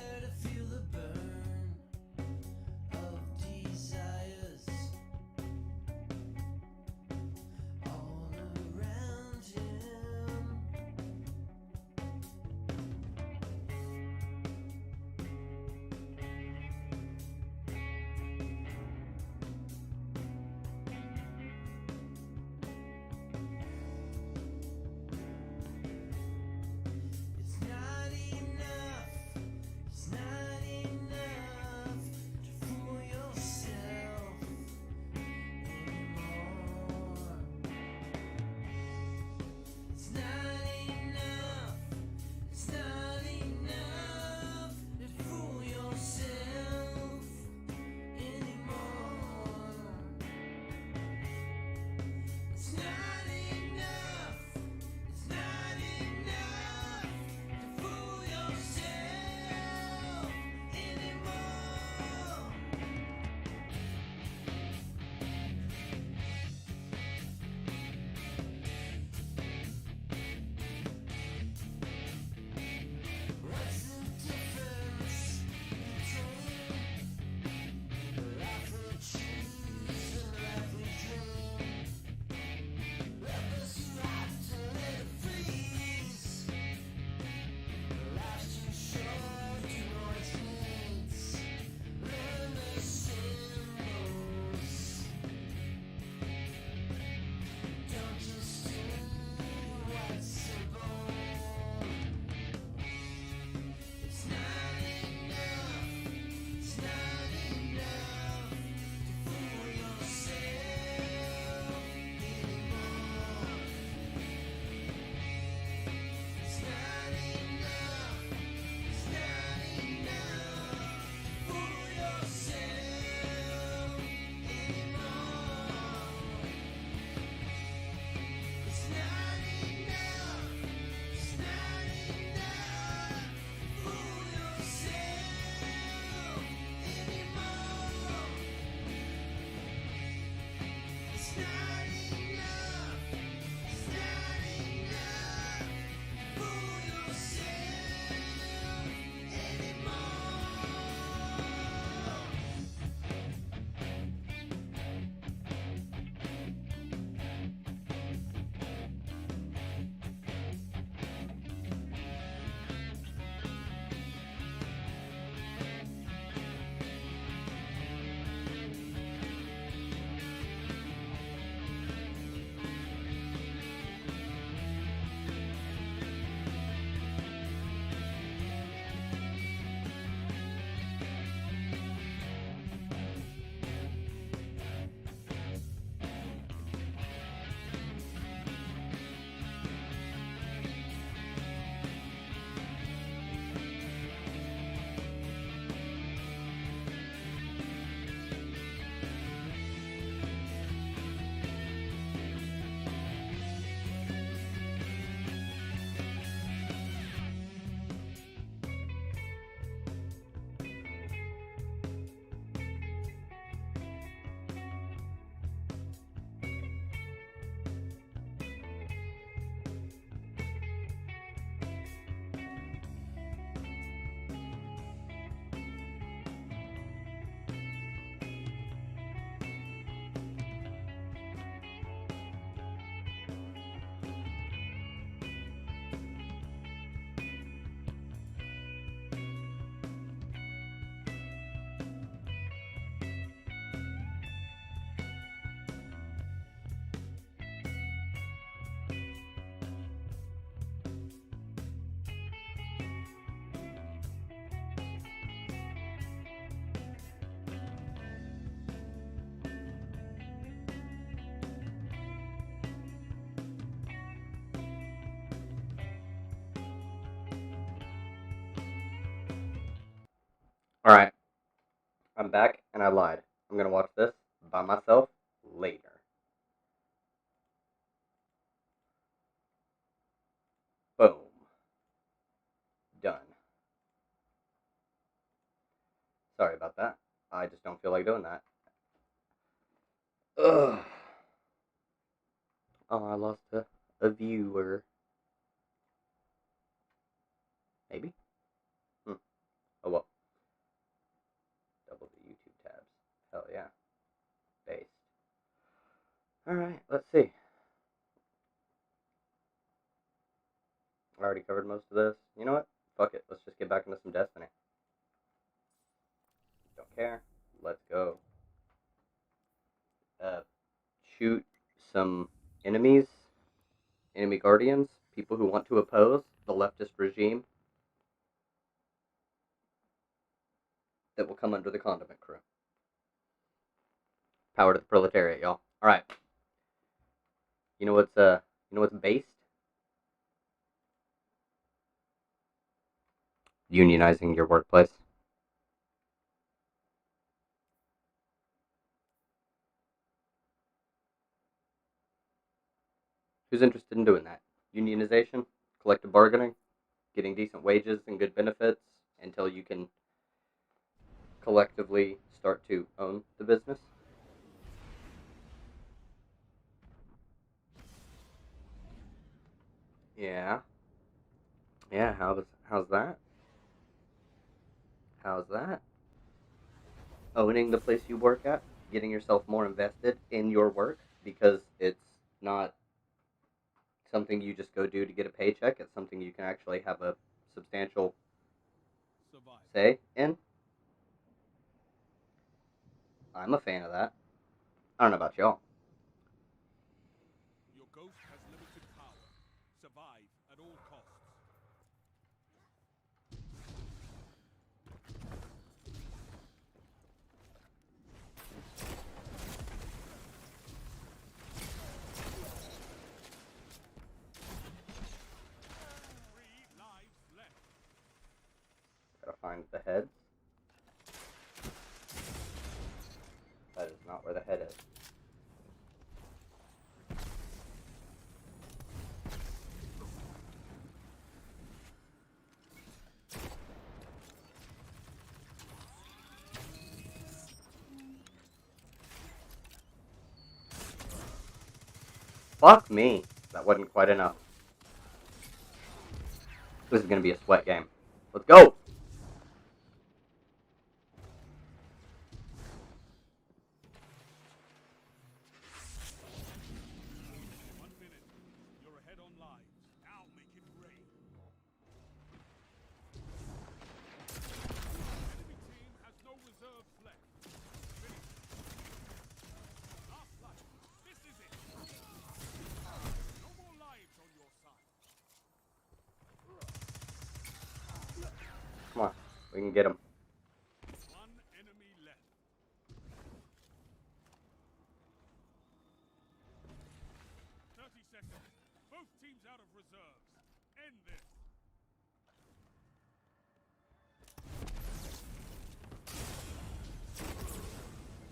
Alright. I'm back, and I lied. I'm gonna watch this by myself later. Boom. Done. Sorry about that. I just don't feel like doing that. Ugh. Oh, I lost a viewer. Maybe? Oh well. Double the YouTube tabs. Hell yeah. Based. Alright, let's see. I already covered most of this. You know what? Fuck it. Let's just get back into some Destiny. Don't care. Let's go. Shoot some enemies. Enemy guardians. People who want to oppose the leftist regime that will come under the condiment crew. Power to the proletariat, y'all. Alright. You know what's based? Unionizing your workplace. Who's interested in doing that? Unionization, collective bargaining, getting decent wages and good benefits until you can collectively start to own the business. Yeah. Yeah, how's that? How's that? Owning the place you work at, getting yourself more invested in your work because it's not something you just go do to get a paycheck. It's something you can actually have a substantial say in. I'm a fan of that. I don't know about y'all. Your ghost has limited power. Survive at all costs. Gotta find the heads. That is not where the head is. Fuck me. That wasn't quite enough. This is gonna be a sweat game. Let's go! Come on, we can get him. One enemy left. 30 seconds. Both teams out of reserves. End this.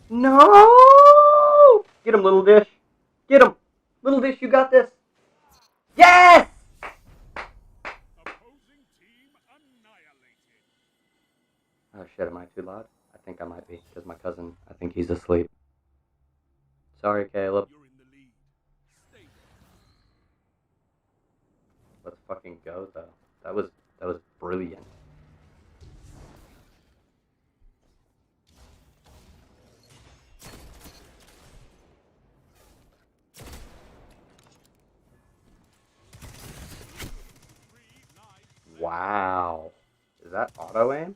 No! Get him, little dish. Get him. Little dish, you got this. Yes! Opposing team annihilated. Oh shit, am I too loud? I think I might be, because my cousin, I think he's asleep. Sorry, Caleb. You're in the lead. Stay there. Let's fucking go, though. That was brilliant. Wow. Is that auto aim?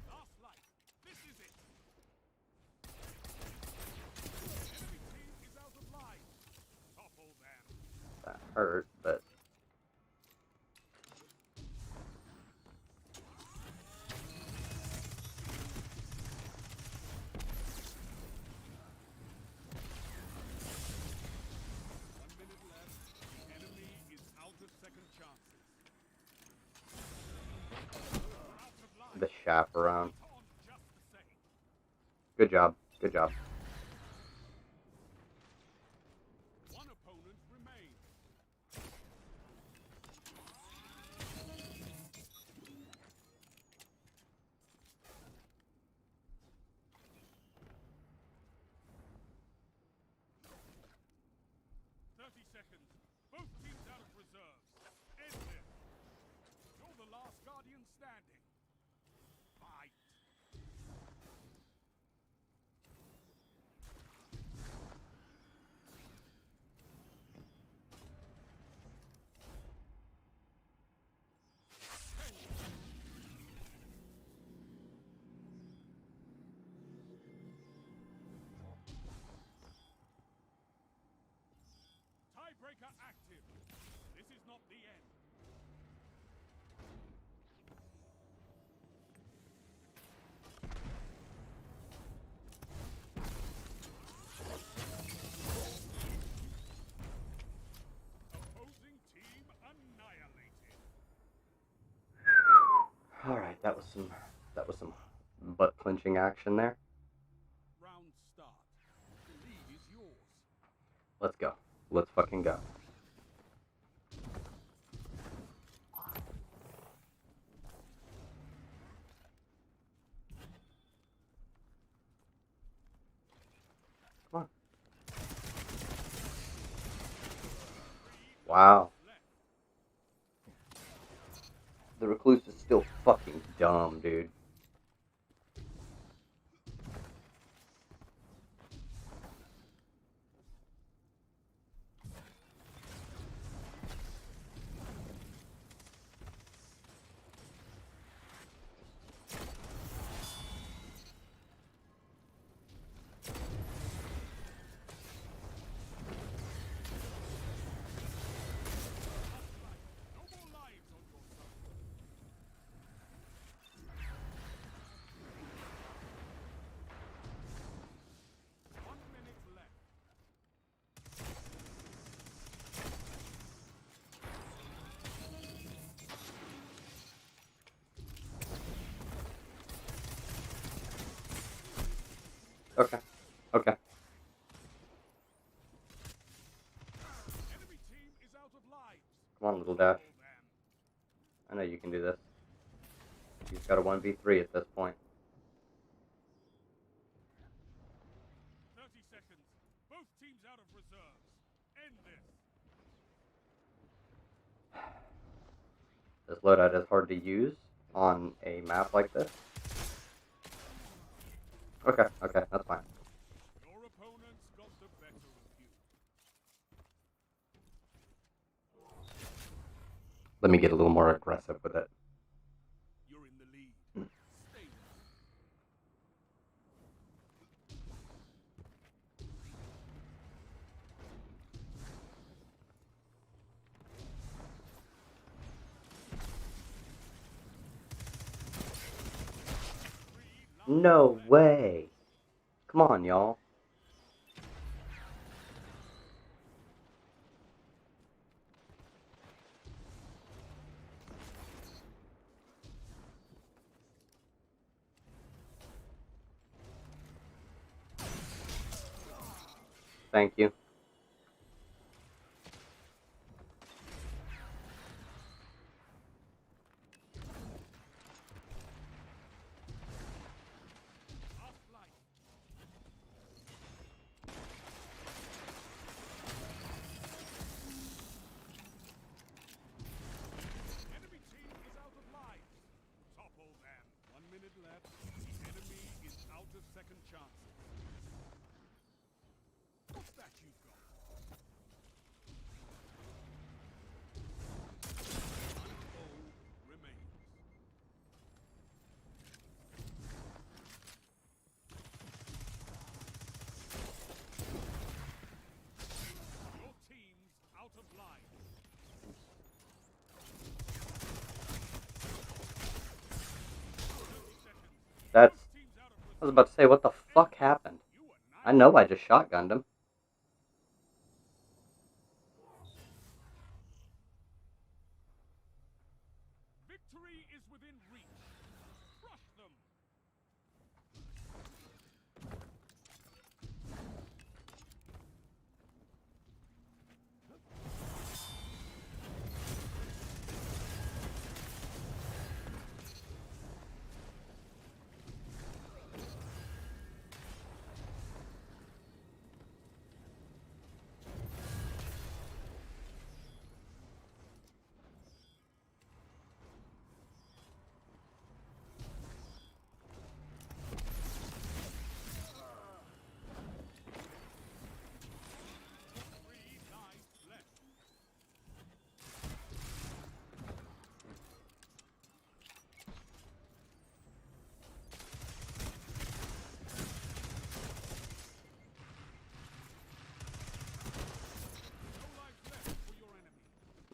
Last light. This is it. Enemy team is out of line. Topple them. That hurt, but... The chaperone. Good job. Good job. One opponent remains. 30 seconds. Both teams out of reserves. End this. You're the last Guardian standing. Fight. Tiebreaker active. This is not the end. Opposing team annihilated. Alright, that was some butt clenching action there. Round start. The lead is yours. Let's go. Let's fucking go. Come on. Wow. The recluse is still fucking dumb, dude. No more lives on your side. One minute left. Okay. Okay. Enemy team is out of lives. Come on, little dash. I know you can do this. You've got a 1v3 at this point. 30 seconds. Both teams out of reserves. End this. This loadout is hard to use on a map like this. Okay, okay, that's fine. Your opponents got the better of you. Let me get a little more aggressive with it. You're in the lead. Stay with it. No way. Come on, y'all. Thank you. Enemy team is out of lives. Topple them. 1 minute left. The enemy is out of second chances. What's that you've got? One foe remains. Your team's out of lives. That's... I was about to say, what the fuck happened? I know I just shotgunned him. Victory is within reach. Crush them.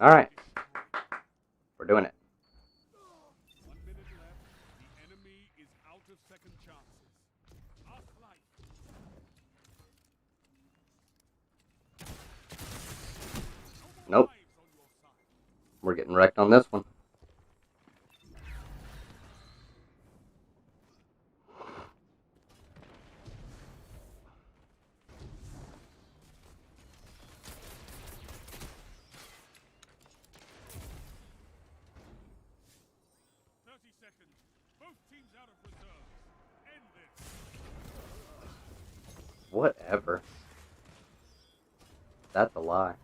Alright. We're doing it. 1 minute left. The enemy is out of second chances. Last life. Nope. We're getting wrecked on this one. Whatever. That's a lie.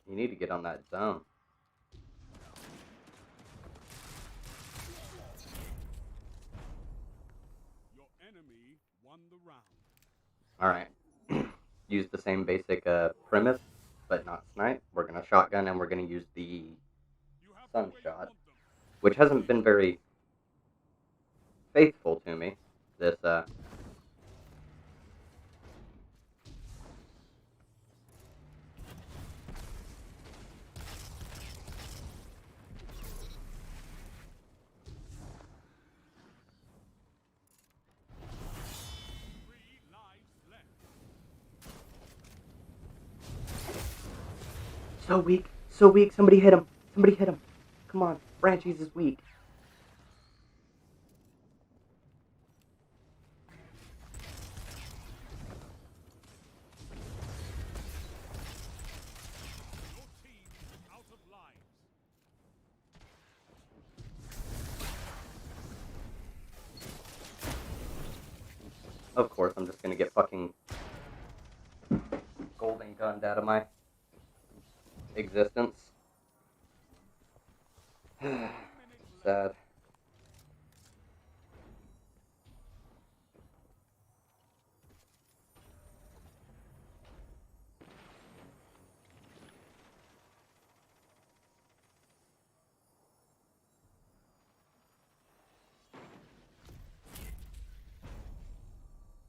You need to get on that zone. Your enemy won the round. Alright. Use the same basic premise, but not snipe. We're going to shotgun and we're going to use the sun shot, which hasn't been very faithful to me. This, So weak. So weak. Somebody hit him. Somebody hit him. Come on. Franchi's is weak. Of course, I'm just gonna get fucking golden gunned out of my existence. Sad.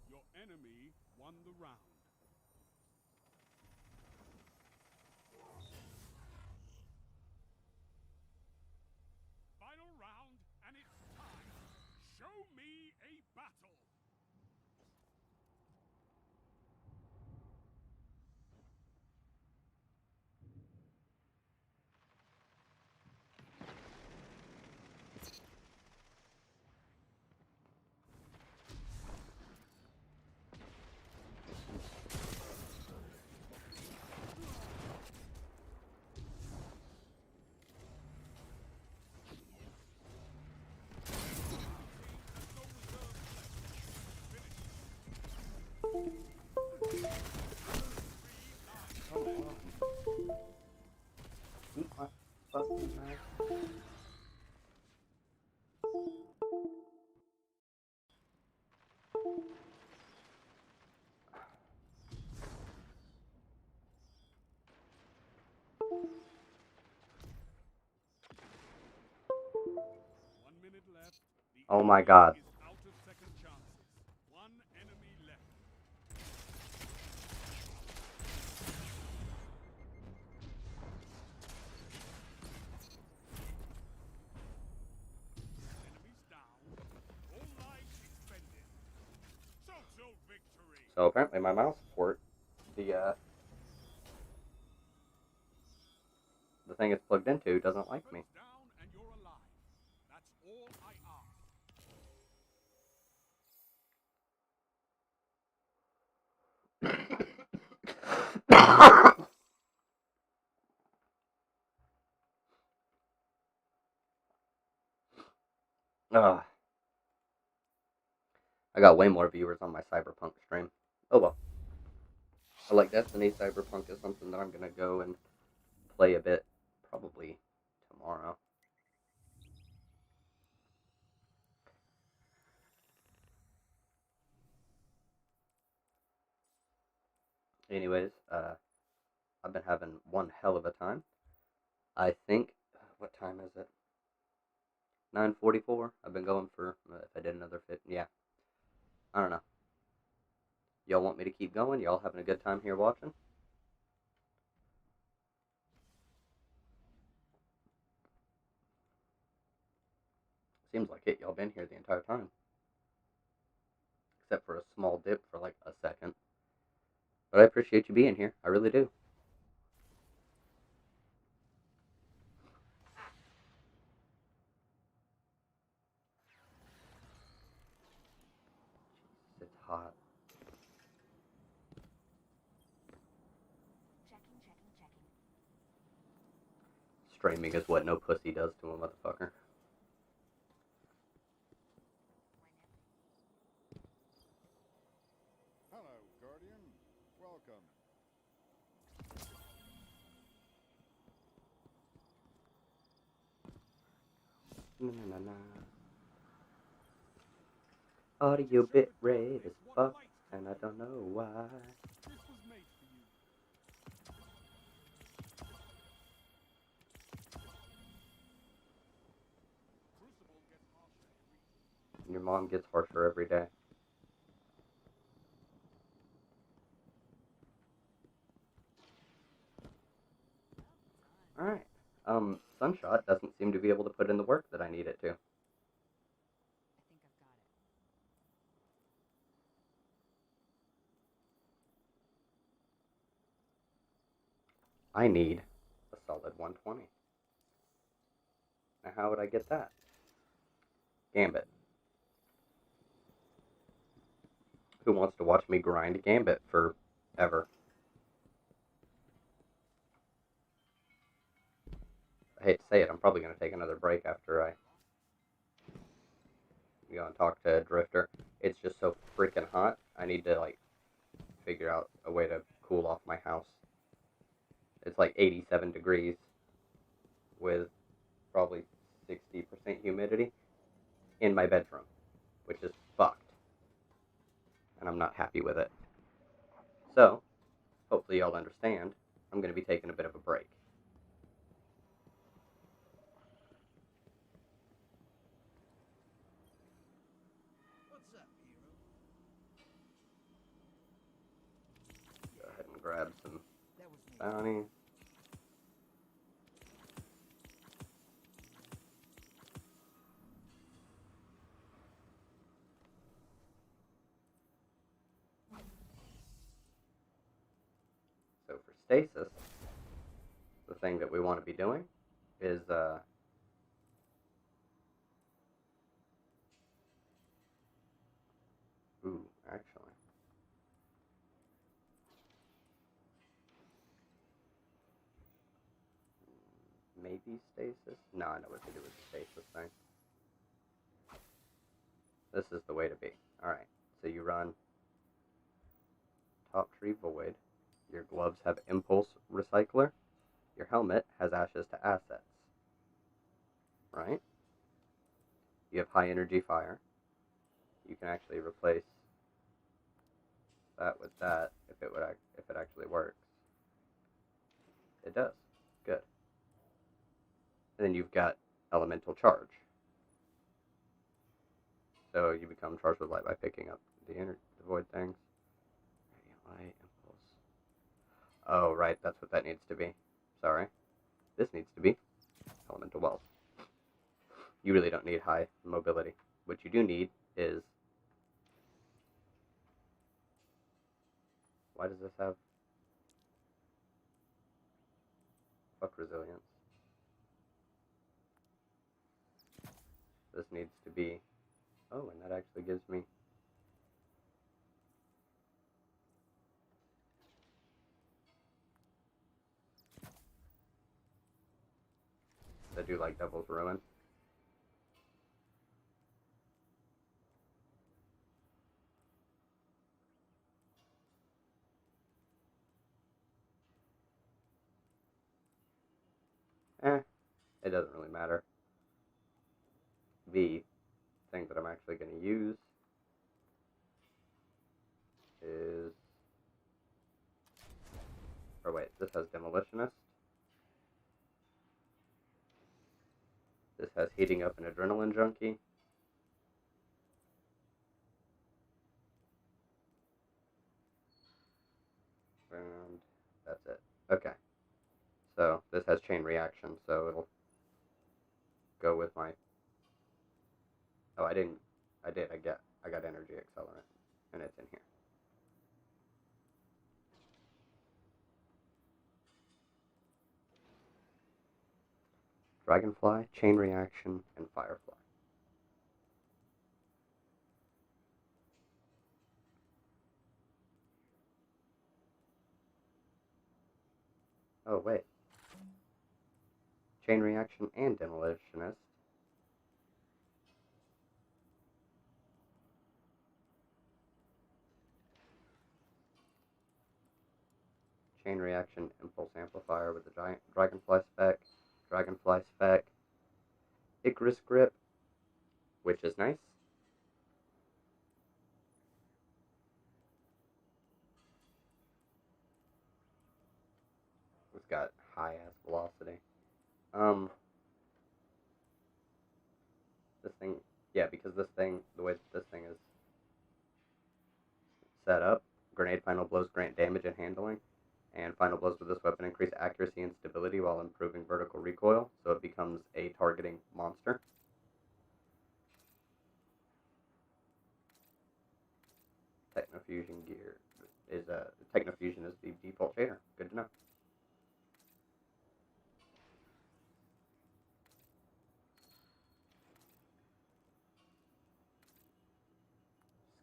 Your enemy won the round. Final round, and it's time. Show me a battle. Eat my fucking knife. Oh my god. Out of second chances. One enemy left. Enemies down. All lives expended. So apparently my mouse port, the thing it's plugged into doesn't like me. Down and you're alive. That's all I ask. I got way more viewers on my Cyberpunk stream. Oh well. I like Destiny. Cyberpunk is something that I'm gonna go and play a bit, probably tomorrow. Anyways, I've been having one hell of a time. I think, what time is it? 9:44. I've been going for, if I did another 50, yeah. I don't know. Y'all want me to keep going? Y'all having a good time here watching? Seems like it. Y'all been here the entire time. Except for a small dip for like a second. But I appreciate you being here. I really do. It's hot. Streaming is what no pussy does to a motherfucker. Hello, Guardian. Welcome. Na, na, na. Audio bit rate as fuck, and I don't know why. This was made for you. Crucible gets harsher every. Your mom gets harsher every day. Alright. Sunshot doesn't seem to be able to put in the work that I need it to. I need a solid 120. Now how would I get that? Gambit. Who wants to watch me grind Gambit forever? I hate to say it, I'm probably going to take another break after I go and talk to Drifter. It's just so freaking hot. I need to, like, figure out a way to cool off my house. It's like 87 degrees with probably 60% humidity in my bedroom, which is fucked. And I'm not happy with it. So, hopefully y'all understand, I'm going to be taking a bit of a break. What's up, hero? Go ahead and grab some bounties. So for stasis, the thing that we want to be doing is actually, maybe stasis? No, I know what to do with the stasis thing. This is the way to be. Alright, so you run Top Tree Void. Your gloves have Impulse Recycler. Your helmet has Ashes to Assets. Right? You have High Energy Fire. You can actually replace that with that if it actually works. It does. Good. And then you've got Elemental Charge. So you become charged with light by picking up the void things. Radiant light, impulse. Oh, right, that's what that needs to be. Sorry. This needs to be elemental wealth. You really don't need high mobility. What you do need is Why does this have... Fuck resilience. This needs to be... Oh, and that actually gives me... I do like Devil's Ruin. It doesn't really matter. The thing that I'm actually going to use is... Or wait, this has Demolitionist. This has Heating Up an Adrenaline Junkie. And that's it. Okay. So this has Chain Reaction, so it'll go with my... Oh, I didn't. I did. I got Energy Accelerant, and it's in here. Dragonfly, Chain Reaction, and Firefly. Oh, wait. Chain Reaction and Demolitionist. Chain Reaction, Impulse Amplifier with the giant Dragonfly spec, Icarus Grip, which is nice. It's got high-ass velocity. This thing, yeah, because this thing, the way that this thing is set up, Grenade Final Blows grant damage and handling, and Final Blows with this weapon increase accuracy and stability while improving vertical recoil, so it becomes a targeting monster. Technofusion gear is Technofusion is the default shader. Good to know.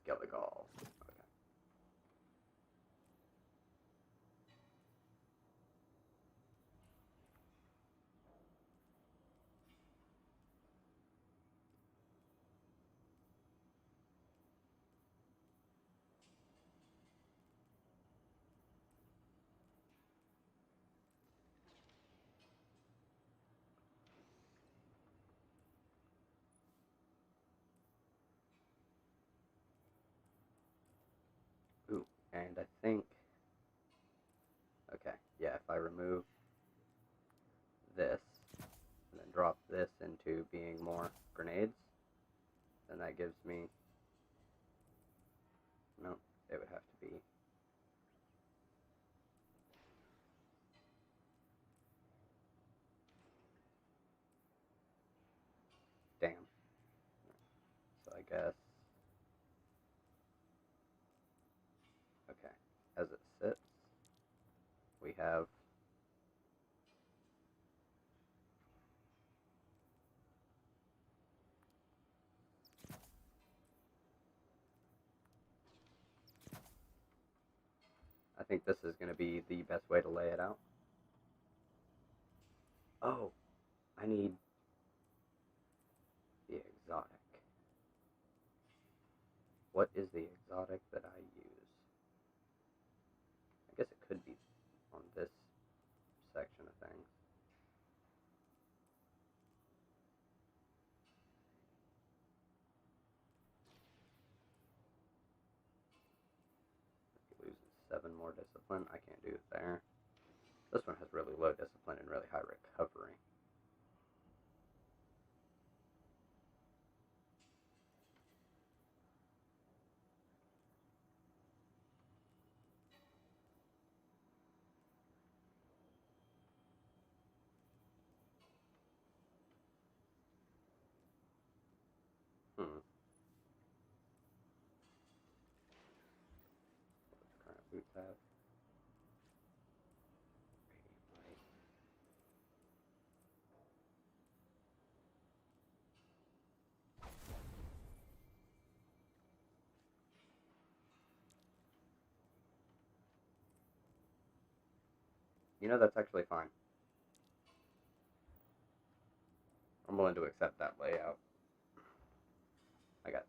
Skelligal. Okay. Ooh, and I think... Okay, yeah, if I remove this, and then drop this into being more grenades, then that gives me... No, it would have to be... Damn. So I guess... Okay, as it sits, we have... I think this is going to be the best way to lay it out. Oh, I need the exotic. What is the exotic that I use? I guess it could be on this section of things. Losing 7 more discipline. I can't do it there. This one has really low discipline and really high recovery. Current boot have? You know, that's actually fine. I'm willing to accept that layout. I got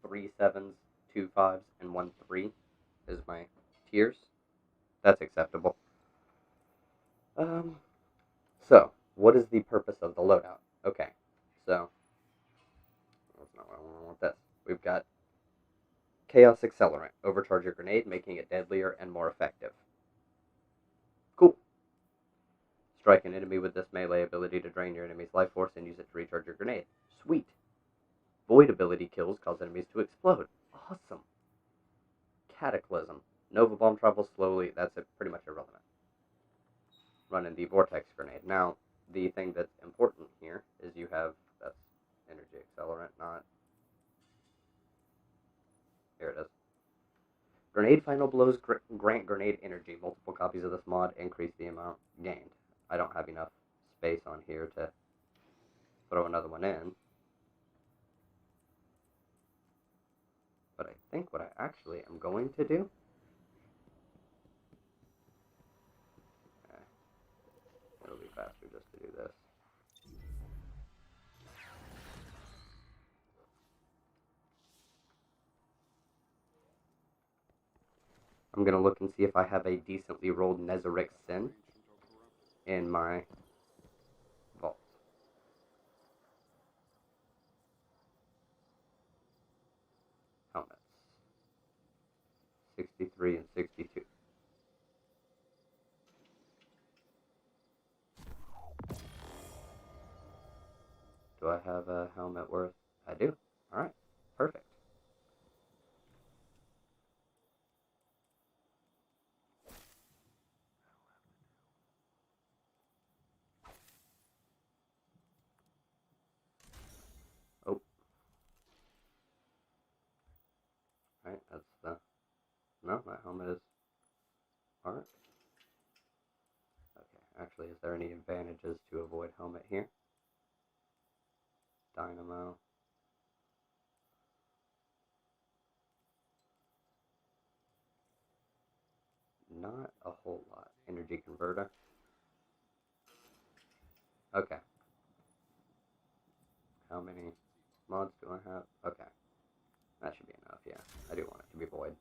3 7s, 2 5s, and 1 3 is my tiers. That's acceptable. So, what is the purpose of the loadout? Okay, so, that's not what I want this. We've got Chaos Accelerant. Overcharge your grenade, making it deadlier and more effective. Cool. Strike an enemy with this melee ability to drain your enemy's life force and use it to recharge your grenade. Sweet. Void ability kills cause enemies to explode. Awesome. Cataclysm. Nova Bomb travels slowly. That's pretty much irrelevant. Running the Vortex Grenade. Now, the thing that's important here is you have, that's Energy Accelerant, not, here it is. Grenade Final Blows grant grenade energy. Multiple copies of this mod increase the amount gained. I don't have enough space on here to throw another one in. But I think what I actually am going to do, it'll be faster just to do this. I'm going to look and see if I have a decently rolled Nezarec Sin in my vault. Helmets. 63 and 62. Do I have a helmet worth? I do. Alright. Perfect. Oh. Alright, that's the... No, my helmet is... Alright. Okay, actually, is there any advantages to avoid helmet here? Dynamo. Not a whole lot. Energy converter. Okay. How many mods do I have? Okay. That should be enough, yeah. I do want it to be void.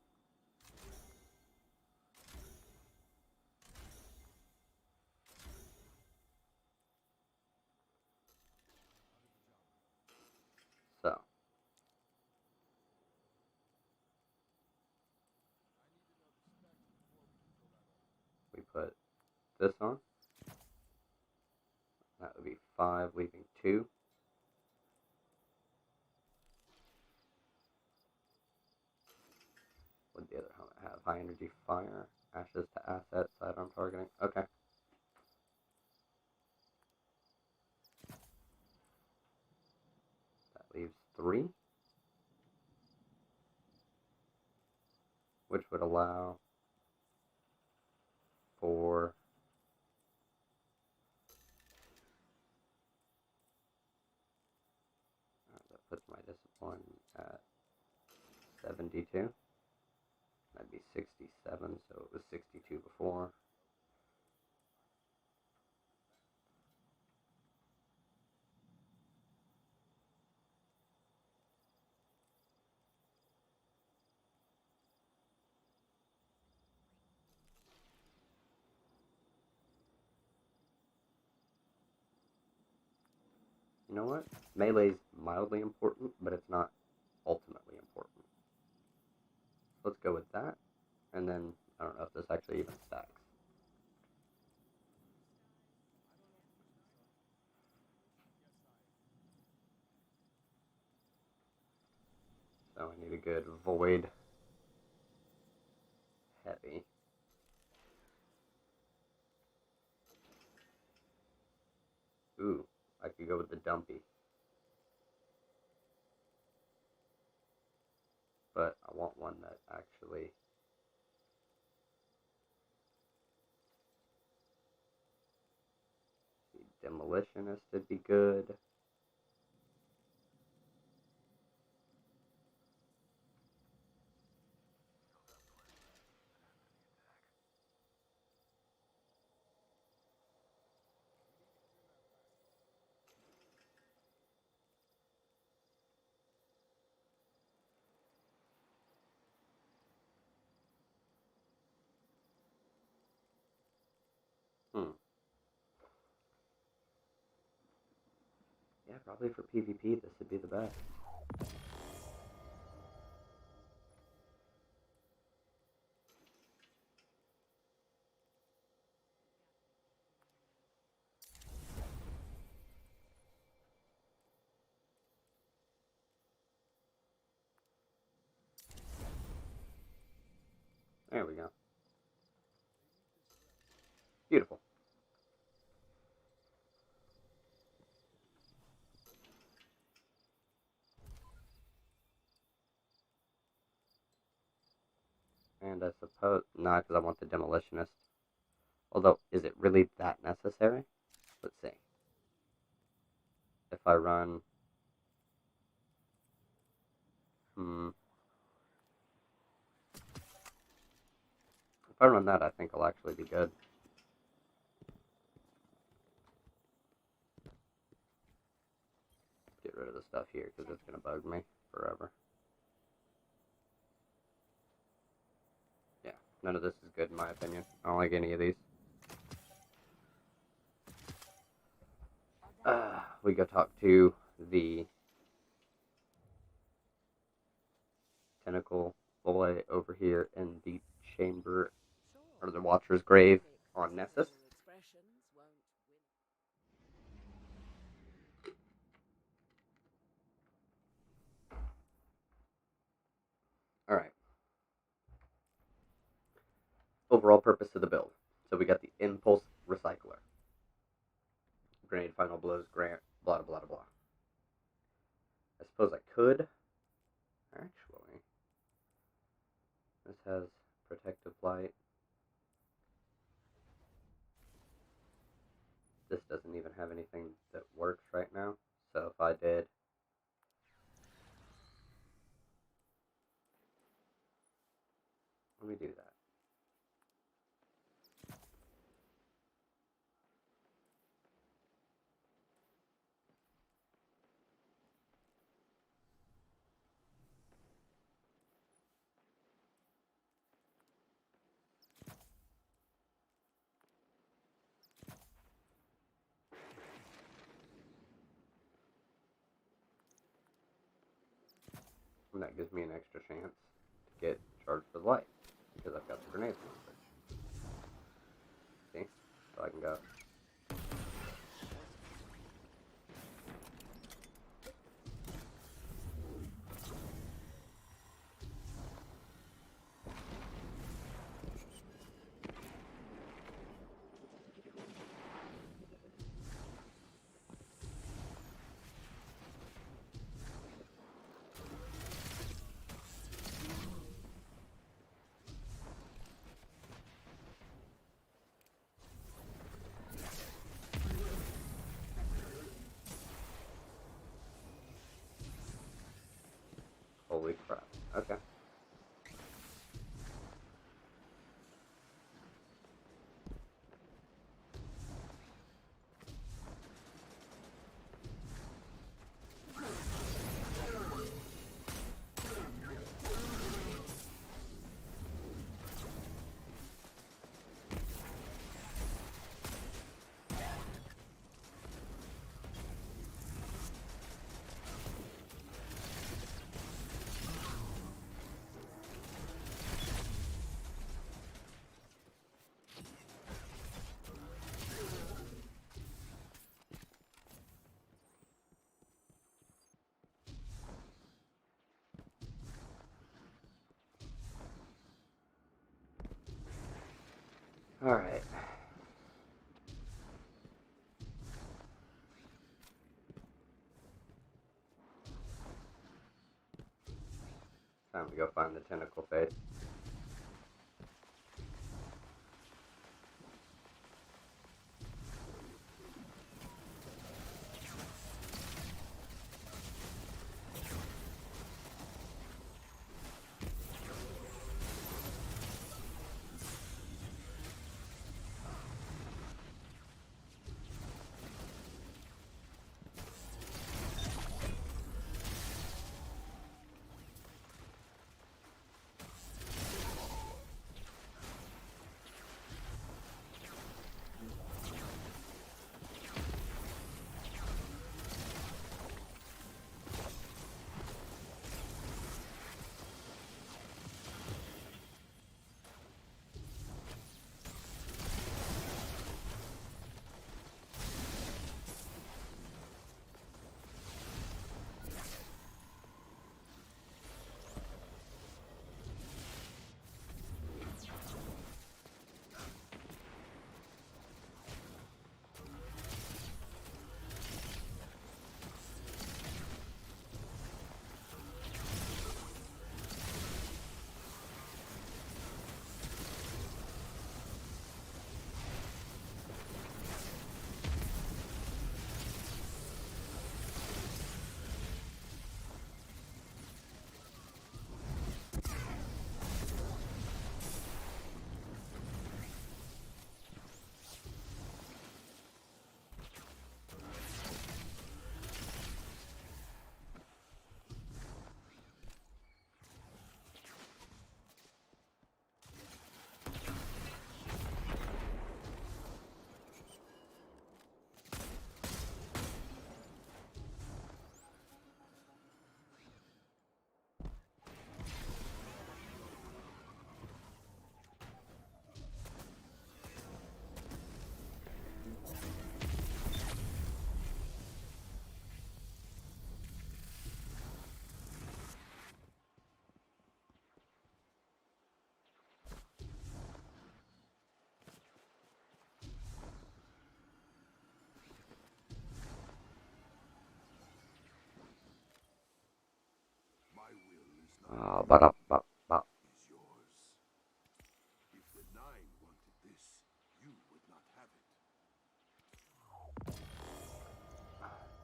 So. We put this on. That would be 5, leaving 2. What did the other helmet have? High energy fire, ashes to asset, sidearm targeting. Okay. That leaves 3. Which would allow for that puts my discipline at 72. That'd be 67, so it was 62 before. You know what? Melee's mildly important, but it's not ultimately important. Let's go with that, and then I don't know if this actually even stacks. So I need a good void heavy. Ooh, I could go with the dumpy. But I want one that actually Demolitionist would be good. Yeah, probably for PvP, this would be the best. There we go. Beautiful. And I suppose, not because I want the Demolitionist. Although, is it really that necessary? Let's see. If I run... If I run that, I think I'll actually be good. Get rid of the stuff here, because it's going to bug me forever. Yeah, none of this is good in my opinion. I don't like any of these. We go talk to the tentacle boy over here in the chamber, or the Watcher's Grave on Nessus. Alright. Overall purpose of the build. So we got the Impulse Recycler. Grenade Final Blows, Grant, blah blah blah. I suppose I could. Actually. This has Protective Light. This doesn't even have anything that works right now. So if I did... Let me do that. And that gives me an extra chance to get charged with light, because I've got the grenade launcher. See? So I can go. Holy crap. Okay. Alright. Time to go find the tentacle face. Ba-da-ba-ba. is yours. If the Nine wanted this, you would not have it.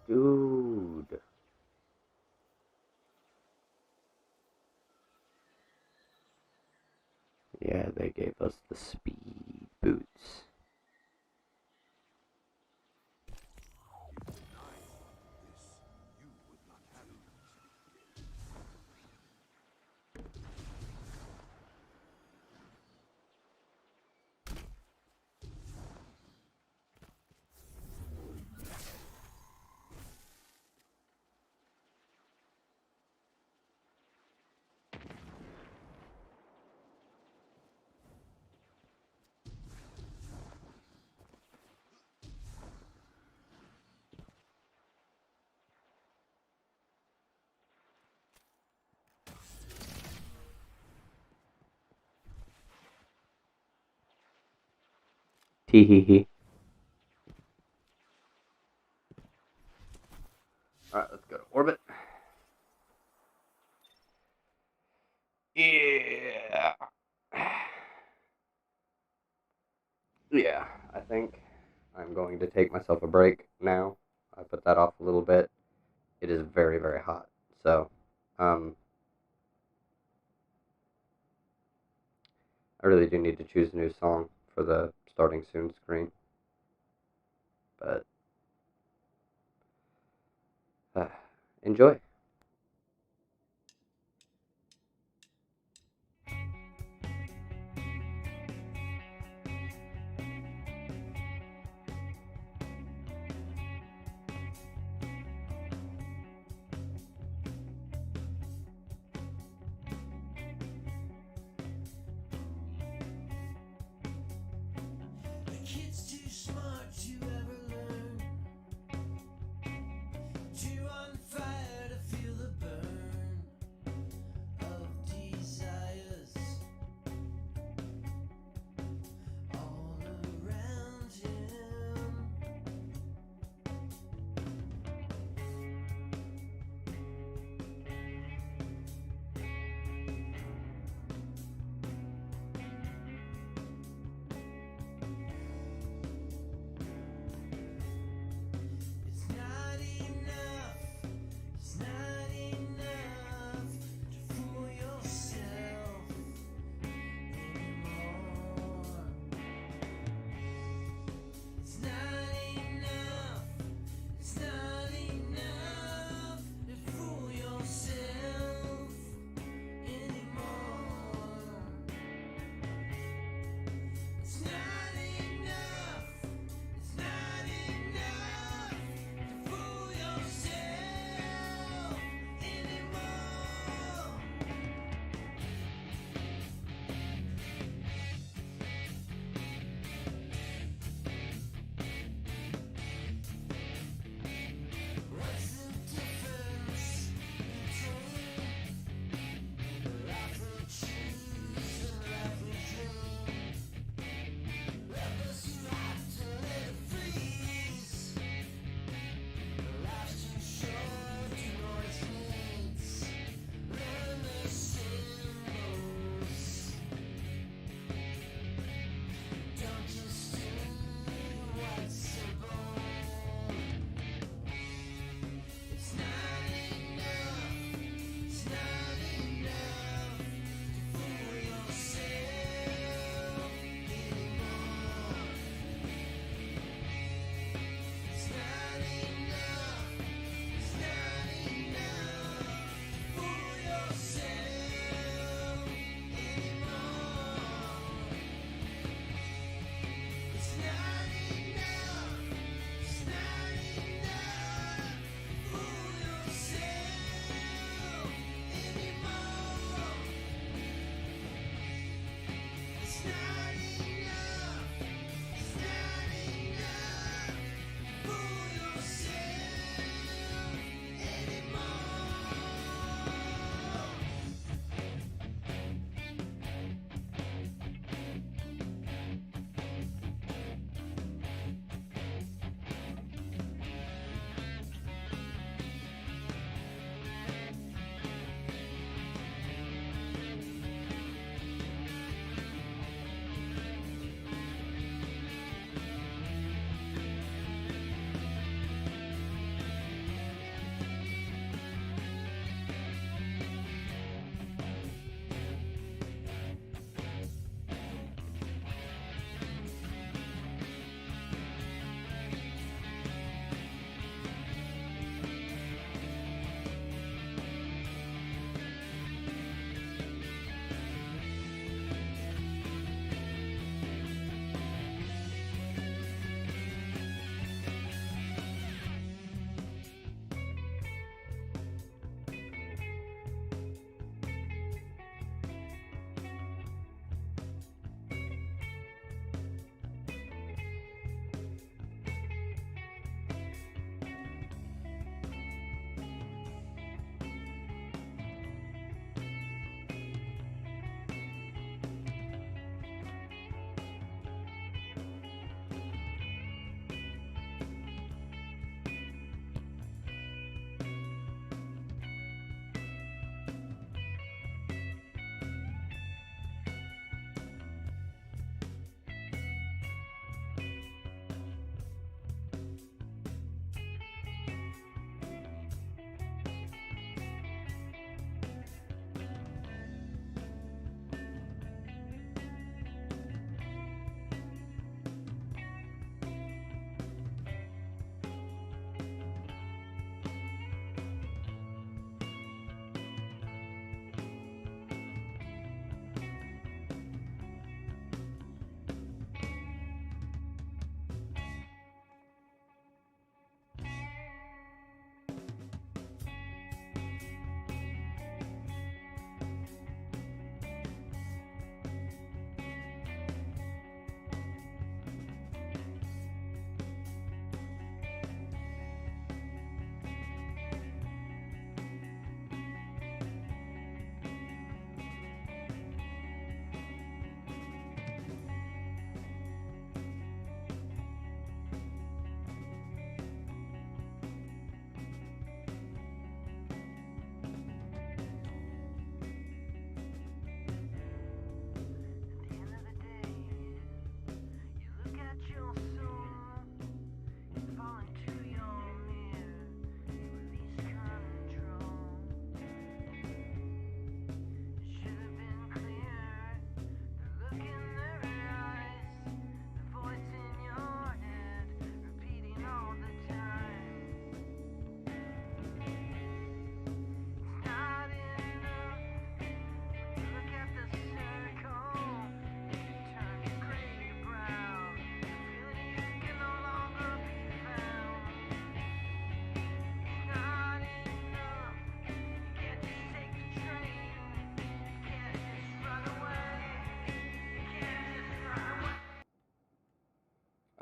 Dude. Yeah, they gave us the speed boots. Tee hee hee. Alright, let's go to orbit. Yeah. Yeah, I think I'm going to take myself a break now. I put that off a little bit. It is very, very hot. So, I really do need to choose a new song for the starting soon screen. But, enjoy. The kid's too smart to ever learn, too on fire to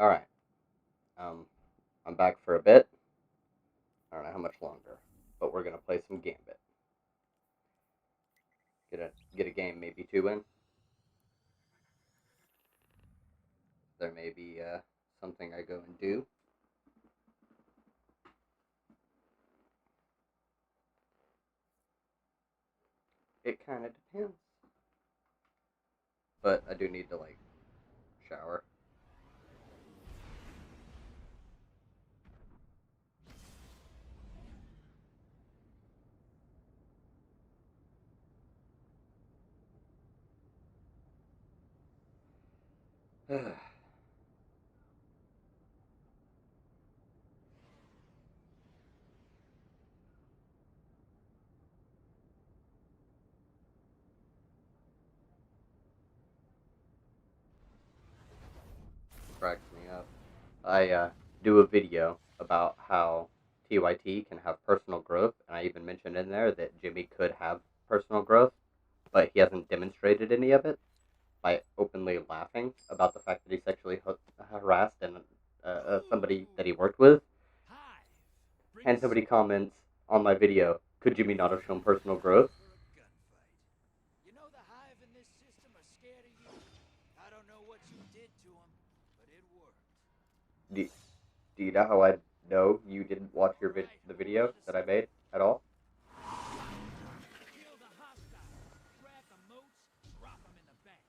Alright. I'm back for a bit. I don't know how much longer, but we're gonna play some Gambit. Get a game, maybe 2 in. There may be something I go and do. It kind of depends. But I do need to, like, shower. Cracks me up. I do a video about how TYT can have personal growth, and I even mentioned in there that Jimmy could have personal growth, but he hasn't demonstrated any of it by openly laughing about the fact that he sexually harassed and somebody that he worked with. And somebody comments on my video, could Jimmy not have shown personal growth? You know the hive in this system are scared of you. I don't know what you did to them, but it worked. Do you know how I know you didn't watch the video that I made at all? Kill the hostile, grab the moats, drop them in the bank.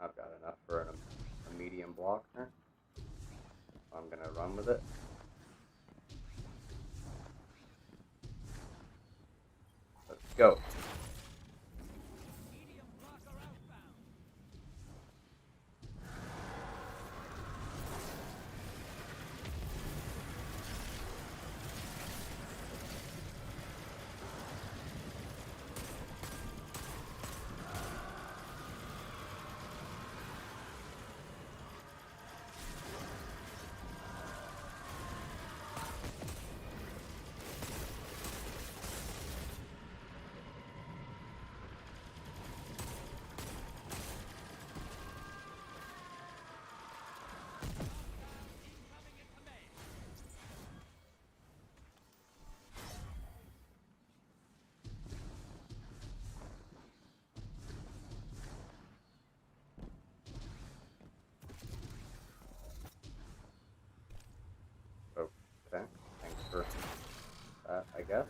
I've got enough for a medium blocker. I'm gonna run with it. Let's go. Okay, thanks for that, I guess.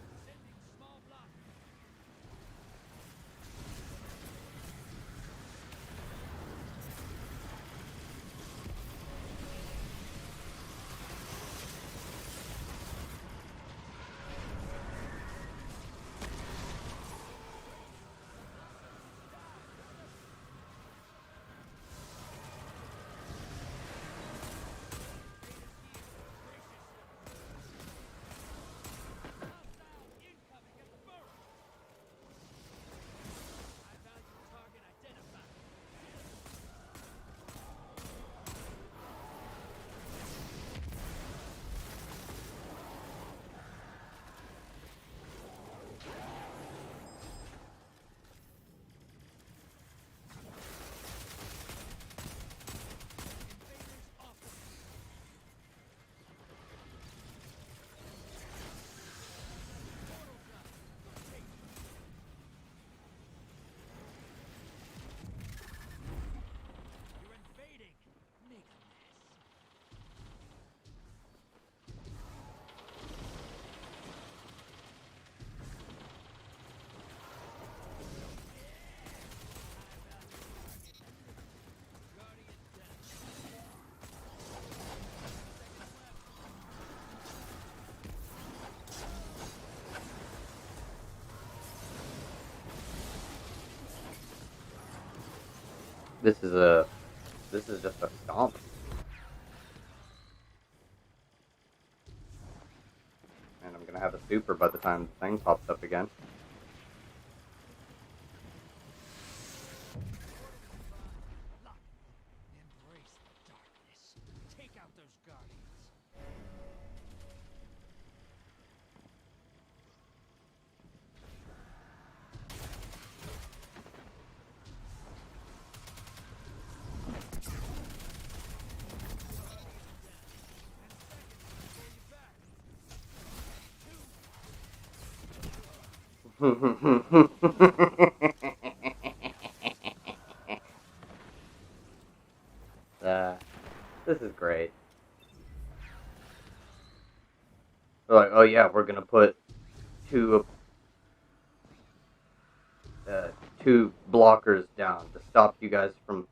This is just a stomp. super by the time the thing pops up again. Embrace the darkness. Take out those guardians. This is great. They're like, oh yeah, we're gonna put two blockers down to stop you guys from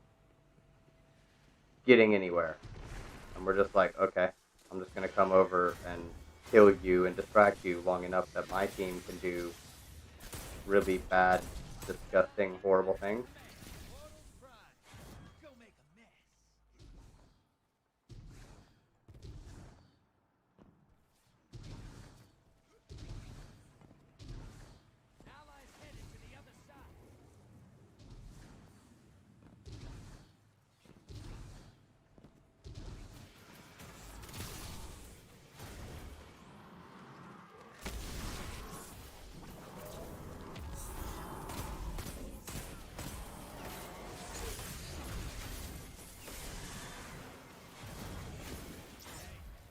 getting anywhere. And we're just like, okay, I'm just gonna come over and kill you and distract you long enough that my team can do really bad, disgusting, horrible things.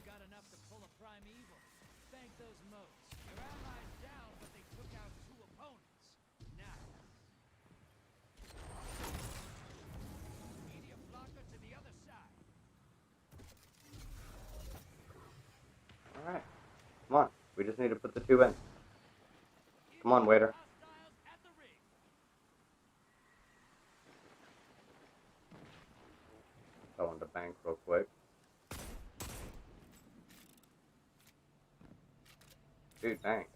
Got enough to pull a primeval. Thank those moats. Your allies down, but they took out 2 opponents. Now, medium blocker to the other side. Alright. Come on. We just need to put the 2 in. Come on, waiter. Go into bank real quick. Dude, bank.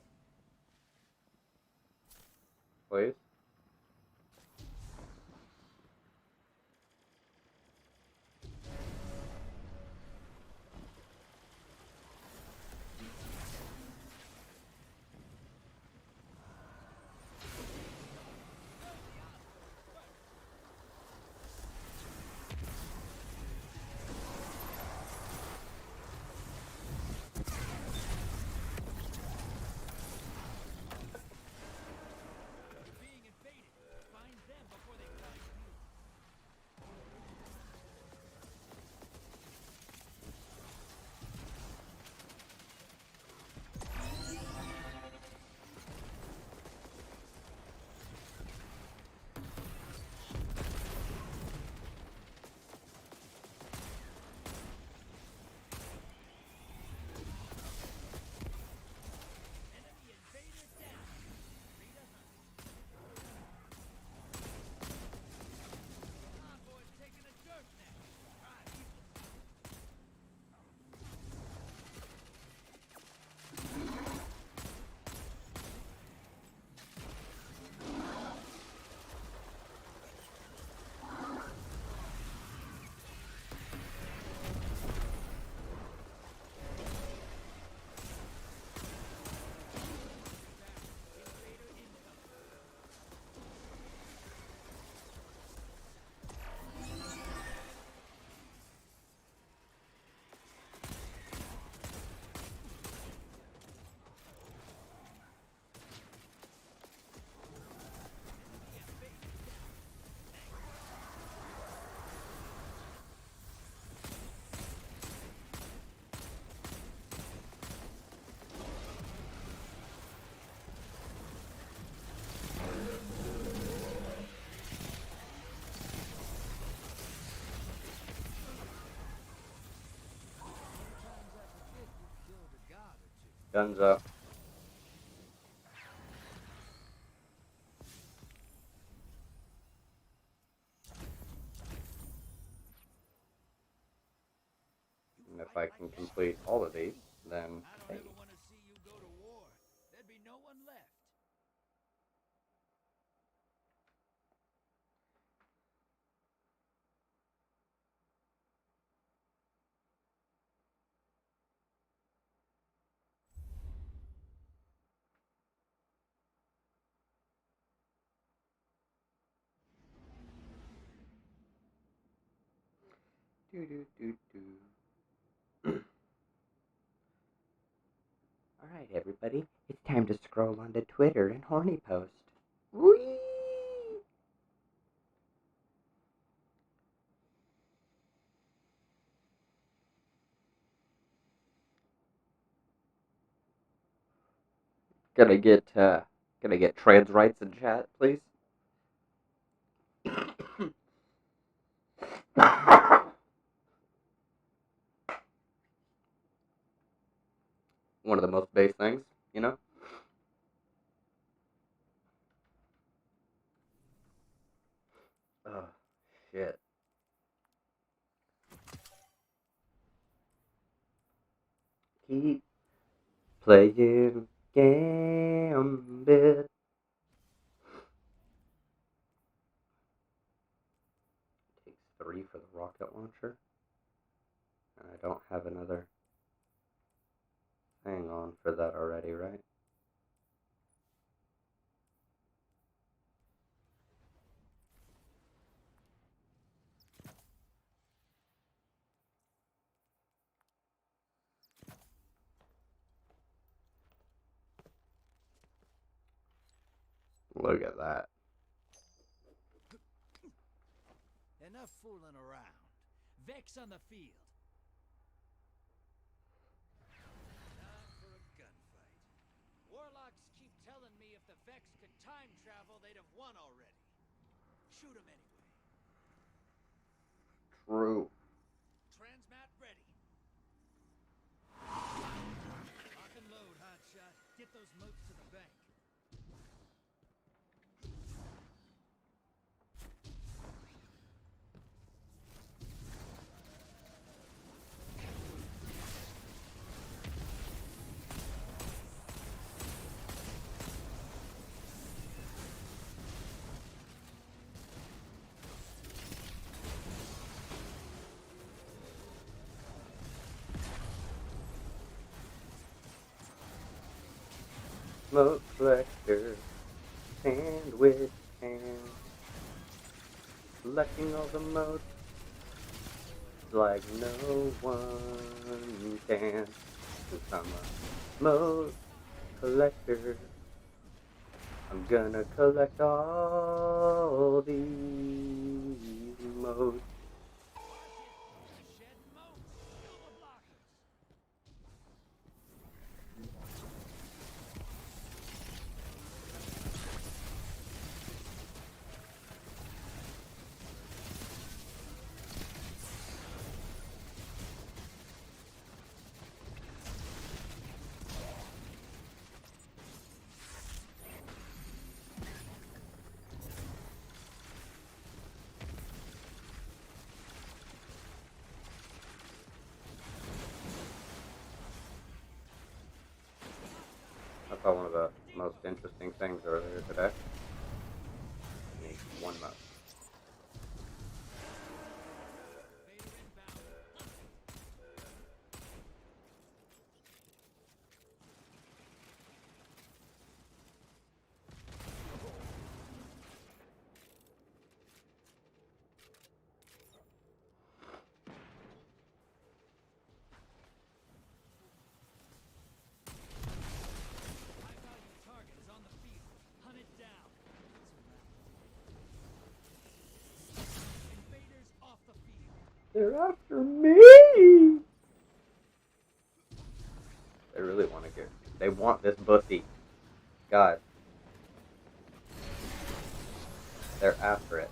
Please. Being invaded. Find them before they find you. Enemy invader down. Free to hunt. Envoy's taking a dirt nap. Primeval. Guns up. And if I can complete all of these, then hey. Want to see you go to war. There'd be no one left. Do, do, do, do. Alright, everybody. It's time to scroll onto Twitter and Horny Post. Whee! Gonna get trans rights in chat, please. One of the most base things, you know? Oh, shit. Keep playing Gambit. Takes 3 for the rocket launcher. And I don't have another thing on for that already, right? Look at that. Enough fooling around. Vex on the field. Time for a gunfight. Warlocks keep telling me if the Vex could time travel, they'd have won already. Shoot 'em anyway. True. Transmat ready. Lock and load, hotshot. Get those moats to the bank. Smoke collector, sandwich pants, collecting all the moats like no one can. Since I'm a moat collector, I'm gonna collect all these moats. I saw one of the most interesting things earlier today. I need one moat. They're after me! They really want to get... They want this pussy. Guys. They're after it.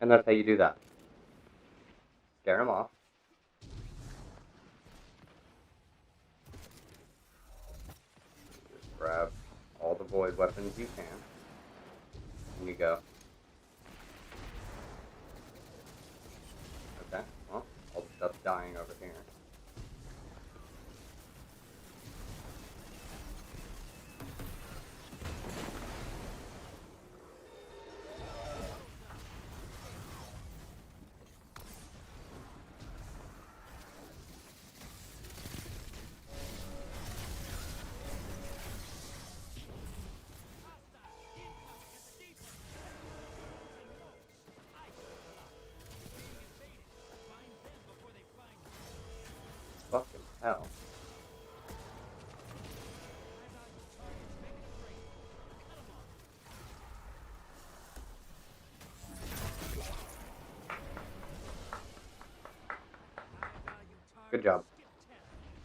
And that's how you do that. Scare them off. Just grab all the void weapons you can. And you go. Okay, well, all the stuff's dying over here. Fucking hell. Good job.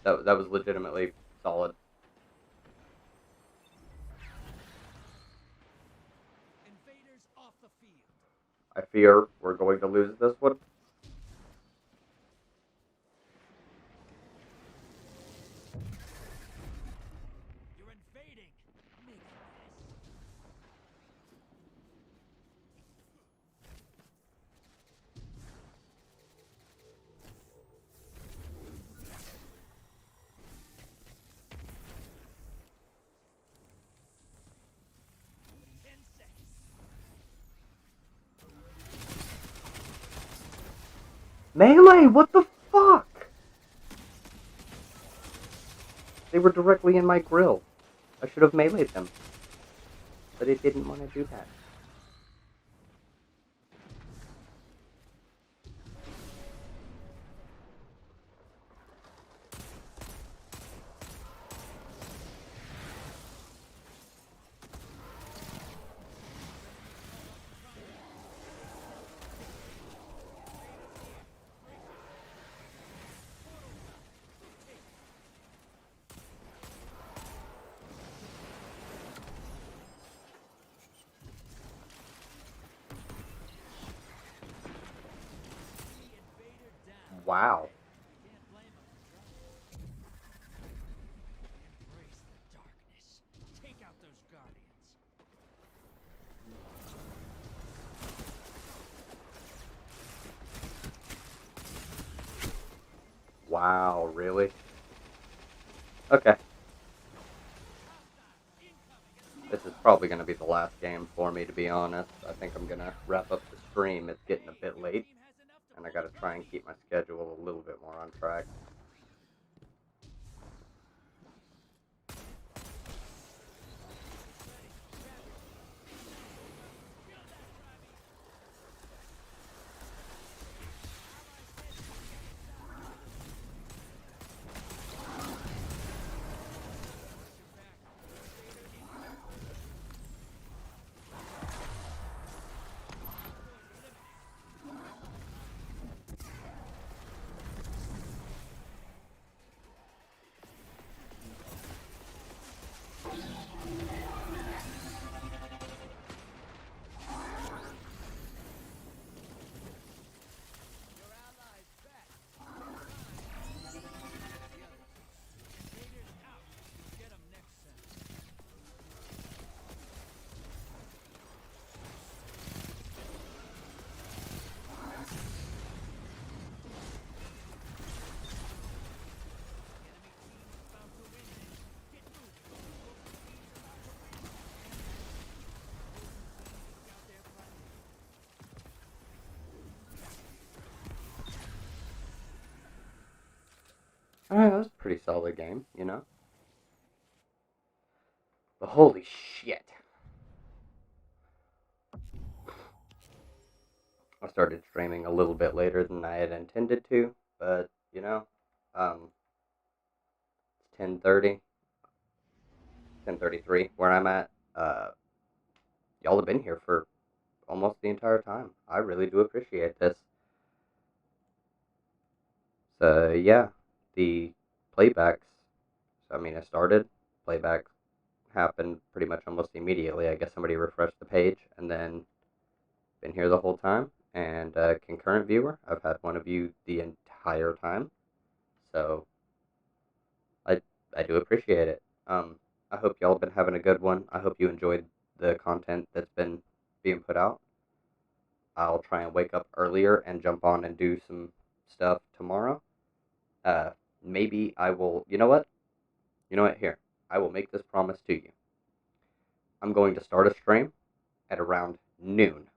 That was legitimately solid. Invaders off the field. I fear we're going to lose this one. You're invading. Make it Melee, what the fuck? They were directly in my grill. I should have meleeed them. But it didn't want to do that. Wow. embrace the darkness. Take out those guardians. Wow, really? Okay. This is probably going to be the last game for me, to be honest. I think I'm going to wrap up the stream. It's getting a bit late, and I got to try and keep my schedule a little bit more on track. Alright, that was a pretty solid game, you know? But holy shit. I started streaming a little bit later than I had intended to, but, you know, it's 10:30, 10:33 where I'm at. Y'all have been here for almost the entire time. I really do appreciate this. So, yeah, the playbacks, I mean, I started, playback happened pretty much almost immediately. I guess somebody refreshed the page, and then been here the whole time, and a concurrent viewer. I've had one of you the entire time, so I do appreciate it. I hope y'all have been having a good one. I hope you enjoyed the content that's been being put out. I'll try and wake up earlier and jump on and do some stuff tomorrow. Uh, Maybe I will. You know what? You know what? Here, I will make this promise to you. I'm going to start a stream at around noon.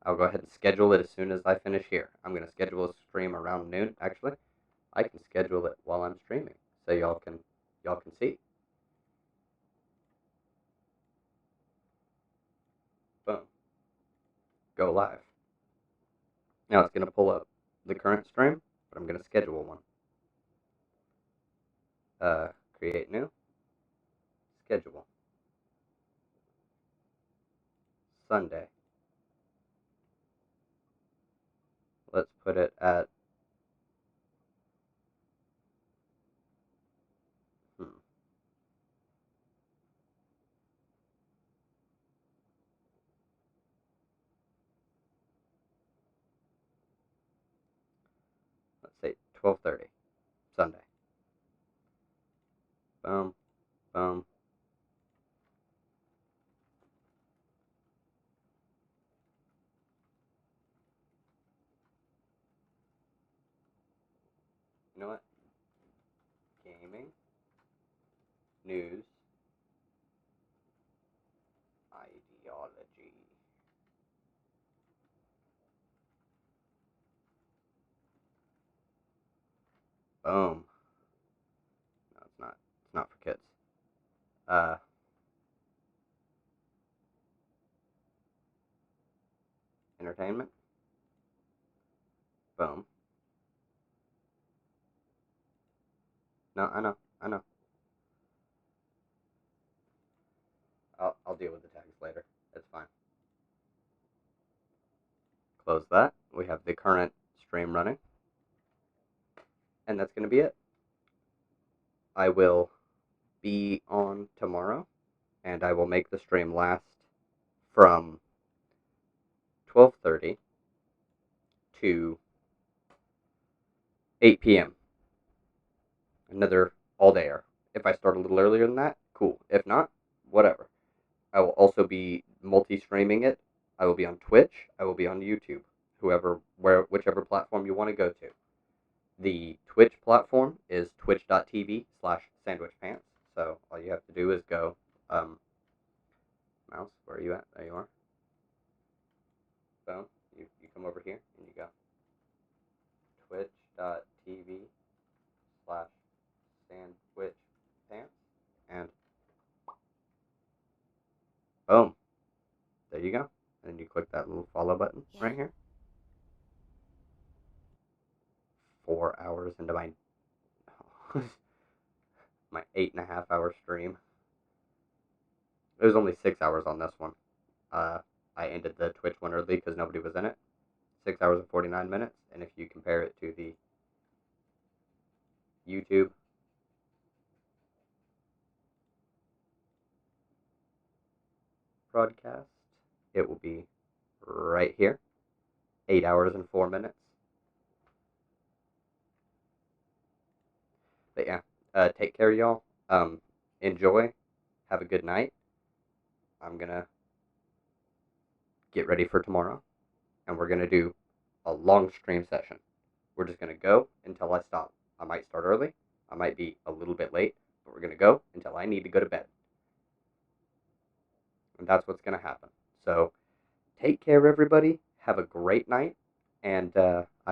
I'll go ahead and schedule it as soon as I finish here. I'm going to schedule a stream around noon. Actually, I can schedule it while I'm streaming, so y'all can see. Boom. Go live. Now it's going to pull up the current stream, but I'm going to schedule one. Create new. Schedule. Sunday. Let's put it at let's say 12:30 Sunday. Boom, boom. You know what? Gaming, news, ideology. Boom. No, it's not. It's not for kids. Entertainment. Boom. No, I know. I know. I'll deal with the tags later. It's fine. Close that. We have the current stream running. And that's going to be it. I will be on tomorrow, and I will make the stream last from 12:30 to 8 p.m. Another all-dayer. If I start a little earlier than that, cool. If not, whatever. I will also be multi-streaming it. I will be on Twitch. I will be on YouTube. Whichever platform you want to go to. The Twitch platform is twitch.tv/sandwhichpants. So all you have to do is go, mouse, where are you at? There you are. Boom. You come over here and you go twitch.tv/sandwhichpants, and boom. There you go. And you click that little follow button right here. 4 hours into my 8.5 hour stream. It was only 6 hours on this one. I ended the Twitch one early because nobody was in it. 6 hours and 49 minutes. And if you compare it to the YouTube, broadcast, it will be right here. 8 hours and 4 minutes. But yeah, take care, y'all. Enjoy. Have a good night. I'm gonna get ready for tomorrow, and we're gonna do a long stream session. We're just gonna go until I stop. I might start early. I might be a little bit late, but we're gonna go until I need to go to bed. And that's what's gonna happen. So take care, everybody. Have a great night, and